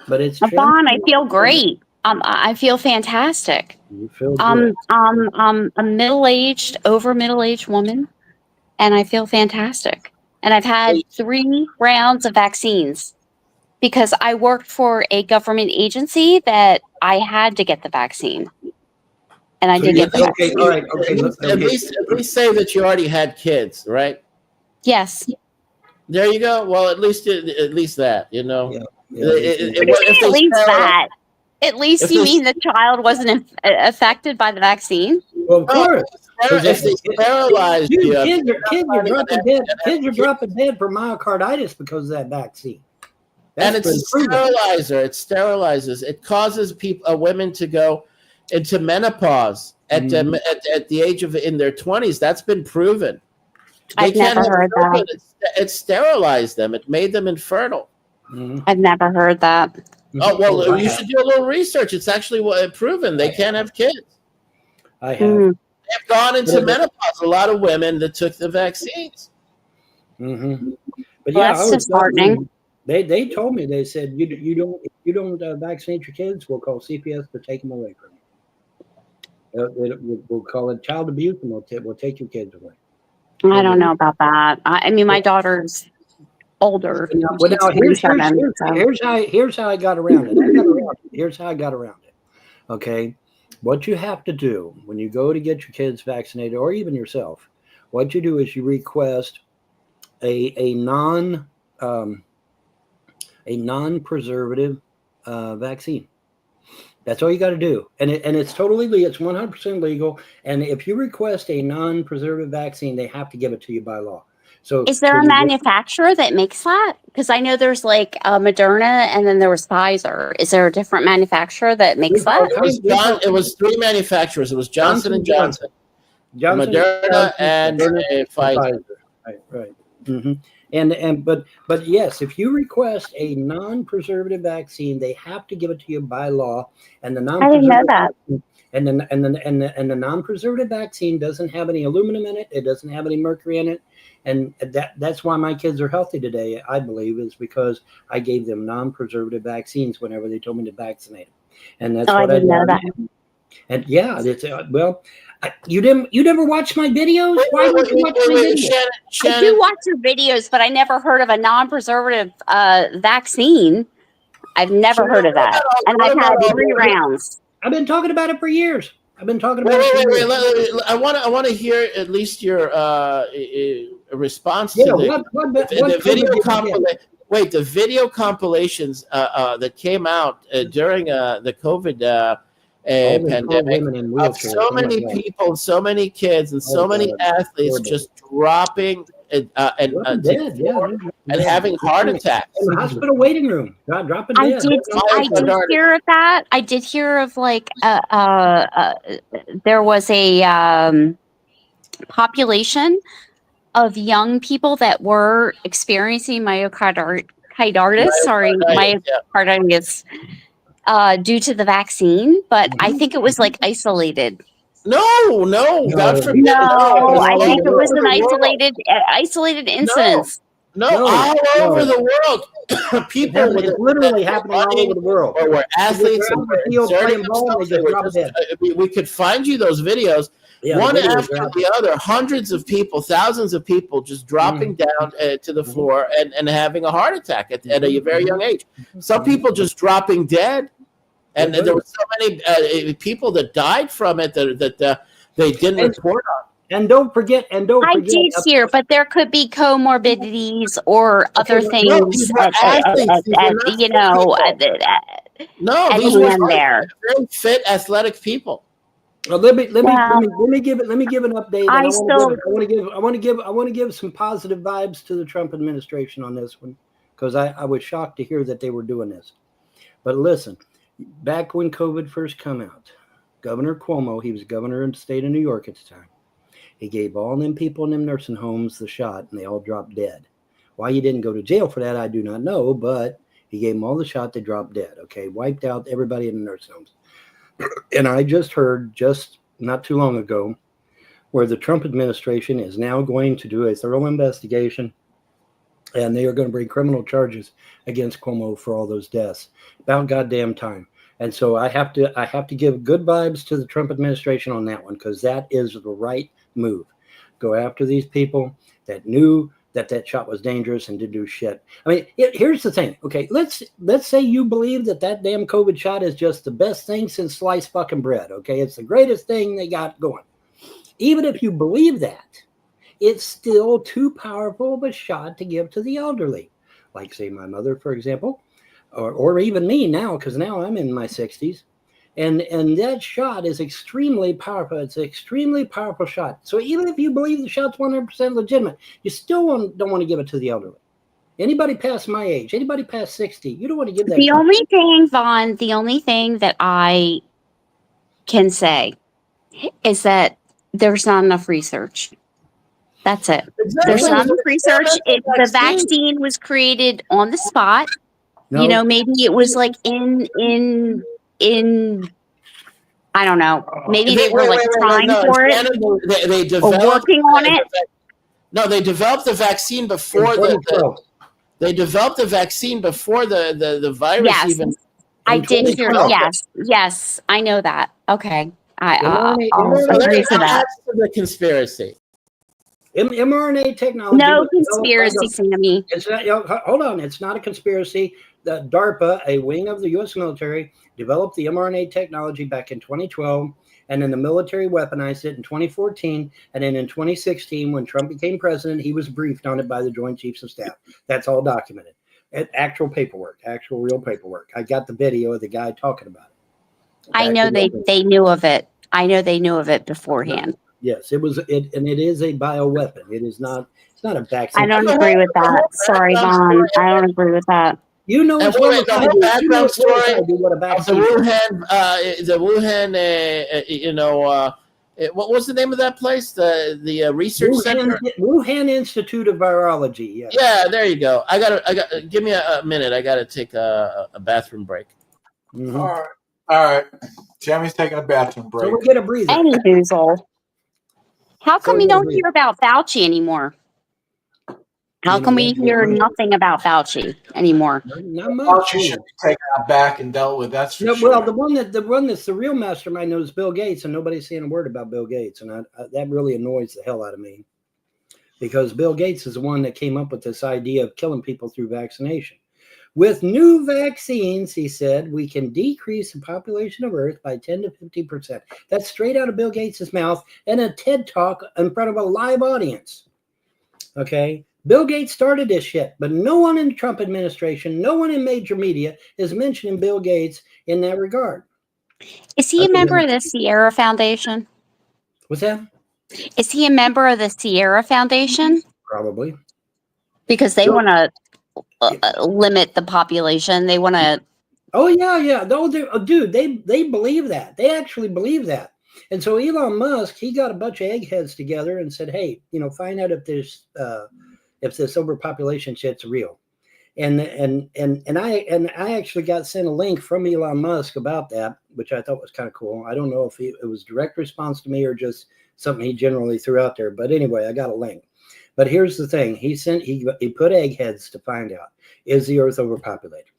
But it's Vaughn, I feel great. I feel fantastic. You feel good. I'm a over middle-aged woman, and I feel fantastic. And I've had 3 rounds of vaccines because I worked for a government agency that I had to get the vaccine. And I did get the Okay, vaccine. all right, okay. at least say that you already had kids, right? Yes. There you go. Well, at least that, you know. Yeah. At least that. At least you mean the child wasn't affected by the vaccine? Well, of course. If they sterilized you, Kids are dropping dead. Kids are dropping dead for myocarditis because of that vaccine. And it's a sterilizer. It sterilizes. It causes women to go into menopause at the age of in their 20s. That's been proven. I've never heard that. It sterilized them. It made them infertile. I've never heard that. Oh, well, you should do a little research. It's actually proven they can't have kids. I have. They've gone into menopause. A lot of women that took the vaccines. But yeah, that's disheartening. They told me, they said, you don't vaccinate your kids, we'll call CPS to take them away from you. We'll call it child abuse, and we'll take your kids away. I don't know about that. I mean, my daughter's older. Well, now here's how I got around it. Here's how I got around it. Okay, what you have to do when you go to get your kids vaccinated, or even yourself, what you do is you request a non-preservative vaccine. That's all you got to do, and it's totally legal. It's 100% legal. And if you request a non-preservative vaccine, they have to give it to you by law. So, is there a manufacturer that makes that? Because I know there's like Moderna, and then there was Pfizer. Is there a different manufacturer that makes that? It was 3 manufacturers. It was Johnson & Johnson, Moderna, and Pfizer. Right. But yes, if you request a non-preservative vaccine, they have to give it to you by law. And the I didn't know that. And the non-preservative vaccine doesn't have any aluminum in it. It doesn't have any mercury in it. And that's why my kids are healthy today, I believe, is because I gave them non-preservative vaccines whenever they told me to vaccinate them. And that's what I didn't know that. And yeah, it's you never watched my videos? Why would you watch my videos? I do watch your videos, but I never heard of a non-preservative vaccine. I've never heard of that. And I've had 3 rounds. I've been talking about it for years. I've been talking about it. I want to hear at least your response to the video compilation. Wait, the video compilations that came out during the COVID pandemic of so many people, so many kids, and so many athletes just dropping and having heart attacks in the hospital waiting room, dropping dead. I did hear of that. I did hear of like there was a population of young people that were experiencing myocarditis. Myocarditis. Due to the vaccine, but I think it was like isolated. No, God forbid. No, I think it was an isolated incident. No, all over the world. People, it's literally happening all over the world. Or where athletes we could find you those videos. Yeah, one after the other, hundreds of people, thousands of people just dropping down to the floor and having a heart attack at a very young age. Some people just dropping dead. And there were so many people that died from it that they didn't report on. And don't forget. I did hear, but there could be comorbidities or other things. No, these were very fit, athletic people. Well, let me give an update. I want to give some positive vibes to the Trump administration on this one, because I was shocked to hear that they were doing this. But listen, back when COVID first come out, Governor Cuomo, he was governor in the state of New York at the time. He gave all them people in them nursing homes the shot, and they all dropped dead. Why he didn't go to jail for that, I do not know, but he gave them all the shot, they dropped dead, okay? Wiped out everybody in the nursing homes. And I just heard, just not too long ago, where the Trump administration is now going to do a thorough investigation, and they are going to bring criminal charges against Cuomo for all those deaths. About goddamn time. And so I have to give good vibes to the Trump administration on that one, because that is the right move. Go after these people that knew that shot was dangerous and didn't do shit. I mean, here's the thing. Okay, let's say you believe that damn COVID shot is just the best thing since sliced fucking bread. Okay, it's the greatest thing they got going. Even if you believe that, it's still too powerful of a shot to give to the elderly. Like, say, my mother, for example, or even me now, because now I'm in my 60s. And that shot is extremely powerful. It's an extremely powerful shot. So even if you believe the shot's 100% legitimate, you still don't want to give it to the elderly. Anybody past my age, anybody past 60, you don't want to give that. The only thing, Vaughn, the only thing that I can say is that there's not enough research. That's it. Exactly. There's not enough research. The vaccine was created on the spot. No. You know, maybe it was like in I don't know. Maybe they were trying for it. They developed, or working on it. No, they developed the vaccine before they developed the vaccine before the virus yes, even. I did hear. Yes, I know that. Okay, I'll agree to that. That's the conspiracy. mRNA technology. No conspiracy, Sammy. It's not, hold on. It's not a conspiracy. The DARPA, a wing of the U.S. military, developed the mRNA technology back in 2012, and then the military weaponized it in 2014, and then in 2016, when Trump became president, he was briefed on it by the Joint Chiefs of Staff. That's all documented. Actual paperwork, actual real paperwork. I got the video of the guy talking about it. I know they knew of it. I know they knew of it beforehand. Yes, it is a bioweapon. It's not a vaccine. I don't agree with that. Sorry, Vaughn. I don't agree with that. You know, the whole background story of the Wuhan, what was the name of that place? The research center, Wuhan Institute of Virology. Yeah. Yeah, there you go. I got. Give me a minute. I got to take a bathroom break. Mm-hmm. All right. Tammy's taking a bathroom break. So we'll get a breather. Any boozle. How come we don't hear about Fauci anymore? How come we hear nothing about Fauci anymore? Not much. Fauci should be taken out back and dealt with. That's for sure. Well, the one that's the real mastermind knows Bill Gates, and nobody's saying a word about Bill Gates, and that really annoys the hell out of me, because Bill Gates is the one that came up with this idea of killing people through vaccination. With new vaccines, he said, we can decrease the population of Earth by 10 to 50%. That's straight out of Bill Gates' mouth in a TED Talk in front of a live audience. Okay? Bill Gates started this shit, but no one in the Trump administration, no one in major media is mentioning Bill Gates in that regard. Is he a member of the Sierra Foundation? What's that? Is he a member of the Sierra Foundation? Probably. Because they want to limit the population. They want to. Oh, yeah. Dude, they believe that. They actually believe that. And so Elon Musk, he got a bunch of eggheads together and said, hey, find out if there's if this overpopulation shit's real. And I actually got sent a link from Elon Musk about that, which I thought was kind of cool. I don't know if it was direct response to me or just something he generally threw out there. But anyway, I got a link. But here's the thing. He put eggheads to find out, is the Earth overpopulated?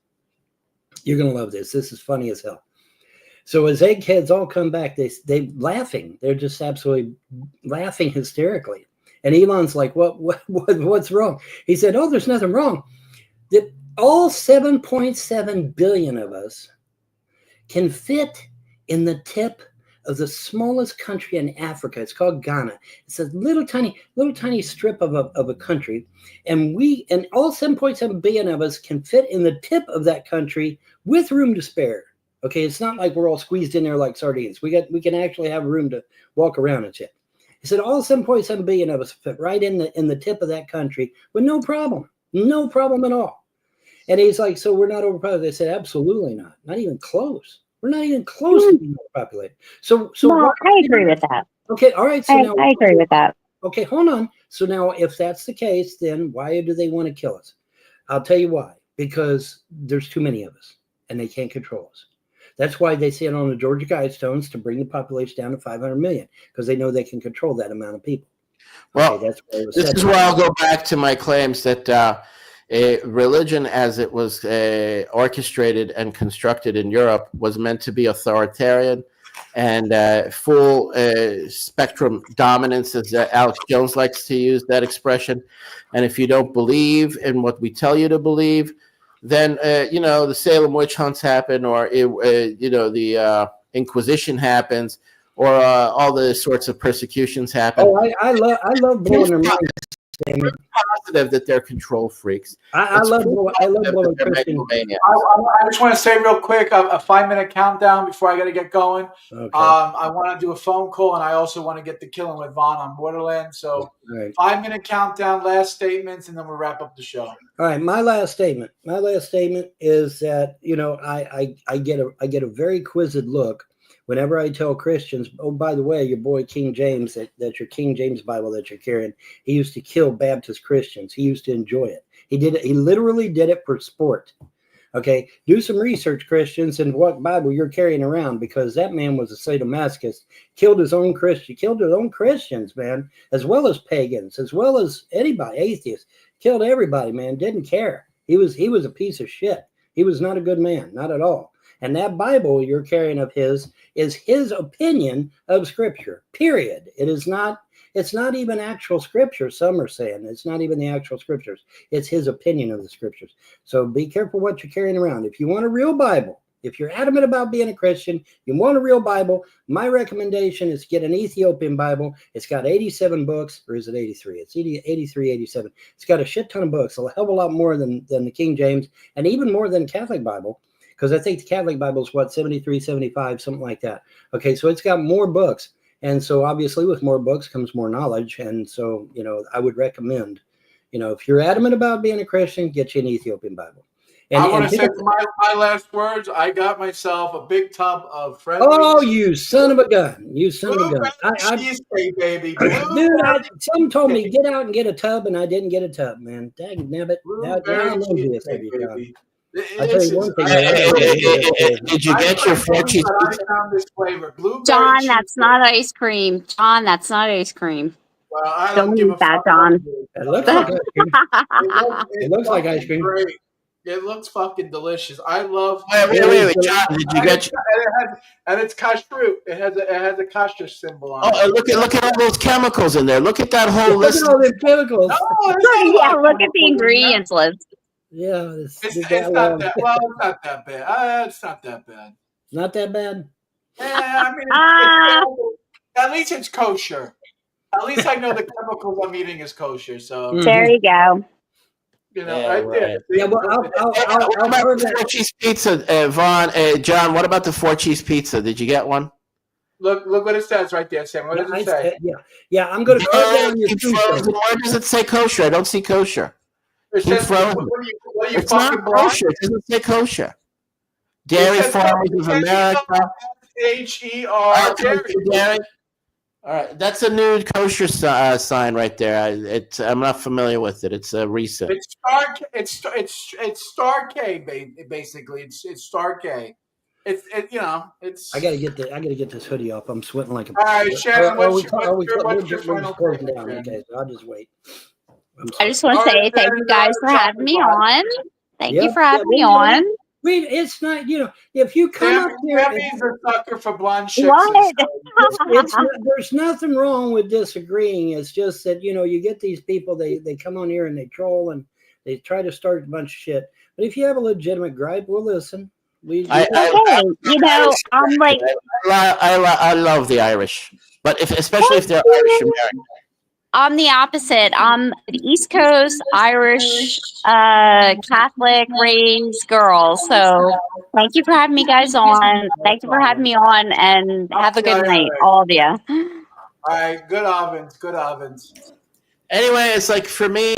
You're going to love this. This is funny as hell. So as eggheads all come back, they laughing. They're just absolutely laughing hysterically. And Elon's like, what's wrong? He said, oh, there's nothing wrong. That all 7.7 billion of us can fit in the tip of the smallest country in Africa. It's called Ghana. It's a little tiny strip of a country. And all 7.7 billion of us can fit in the tip of that country with room to spare. Okay, it's not like we're all squeezed in there like sardines. We can actually have room to walk around and shit. He said all 7.7 billion of us fit right in the tip of that country with no problem at all. And he's like, so we're not overpopulated. They said, absolutely not. Not even close. We're not even close to being overpopulated. So No, I agree with that. Okay, all right. So I agree with that. Okay, hold on. So now, if that's the case, then why do they want to kill us? I'll tell you why. Because there's too many of us, and they can't control us. That's why they sit on the Georgia Guidestones to bring the population down to 500 million, because they know they can control that amount of people. Well, Okay, that's why it was this said. is where I'll go back to my claims that religion, as it was orchestrated and constructed in Europe, was meant to be authoritarian and full spectrum dominance, as Alex Jones likes to use that expression. And if you don't believe in what we tell you to believe, then the Salem witch hunts happen, or the Inquisition happens, or all the sorts of persecutions happen. Oh, I love blowing their minds. It's positive that they're control freaks. I love blowing Christian. I just want to say real quick a 5-minute countdown before I got to get going. Okay. I want to do a phone call, and I also want to get the Killing with Vaughn on Borderland. So Right. 5-minute countdown, last statements, and then we'll wrap up the show. All right, my last statement is that I get a very quizzed look whenever I tell Christians, oh, by the way, your boy King James, that your King James Bible that you're carrying, he used to kill Baptist Christians. He used to enjoy it. He did it. He literally did it for sport. Okay, do some research, Christians, and what Bible you're carrying around, because that man was a sadomasochist, killed his own Christians, man, as well as pagans, as well as anybody, atheists, killed everybody, man, didn't care. He was a piece of shit. He was not a good man, not at all. And that Bible you're carrying of his is his opinion of Scripture, period. It's not even actual Scripture. Some are saying it's not even the actual Scriptures. It's his opinion of the Scriptures. So be careful what you're carrying around. If you want a real Bible, if you're adamant about being a Christian, you want a real Bible, my recommendation is get an Ethiopian Bible. It's got 87 books, or is it 83? It's 83, 87. It's got a shit ton of books, a hell of a lot more than the King James, and even more than Catholic Bible. Because I think the Catholic Bible is 73, 75, something like that. Okay, so it's got more books. And so obviously with more books comes more knowledge. And so, I would recommend, if you're adamant about being a Christian, get you an Ethiopian Bible. And, I want to say my last words. I got myself a big tub of friendly. Oh, you son of a gun. You son of a gun. Baby. Dude, some told me get out and get a tub, and I didn't get a tub, man. Dang nabbit. Now I'm envious of you, John. I'll tell you one thing. Did you get your 4 cheese pizza? John, that's not ice cream. John, that's not ice cream. Well, I don't eat that, John. It looks like ice cream. It looks like ice cream. Great. It looks fucking delicious. I love. Wait, John, did you get? And it's kashrut. It has a kasher symbol on it. Oh, look at all those chemicals in there. Look at that whole list. Look at all the chemicals. Yeah, look at the ingredients list. Yeah, it's not that. Well, it's not that bad. It's not that bad. Not that bad. Yeah, I mean, at least it's kosher. At least I know the chemicals I'm eating is kosher. So there you go. Right. Yeah, well, I'll about the 4 cheese pizza, Vaughn? John, what about the 4 cheese pizza? Did you get one? Look what it says right there, Sam. What does it say? Yeah. I'm going to put down your frozen. Why does it say kosher? I don't see kosher. It says, frozen. what are you it's not kosher. It doesn't say kosher. Dairy Farmers of America. H-E-R. Dairy. All right, that's a new kosher sign right there. I'm not familiar with it. It's a recent. It's Star K basically. It's Star K. It's. I gotta get this hoodie off. I'm sweating like a. All right, Shannon. What's your final closing down? Okay, so I'll just wait. I just want to say thank you guys for having me on. Thank you for having me on. It's not, if you come up here. Sammy's a sucker for blonde chicks. There's nothing wrong with disagreeing. It's just that, you get these people, they come on here and they troll and they try to start a bunch of shit. But if you have a legitimate gripe, we'll listen. I'm like. I love the Irish, but especially if they're Irish American. I'm the opposite. I'm the East Coast Irish Catholic raised girl. So thank you for having me guys on. Thank you for having me on, and have a good night, all of you. All right, good ovens. Anyway, it's like for me,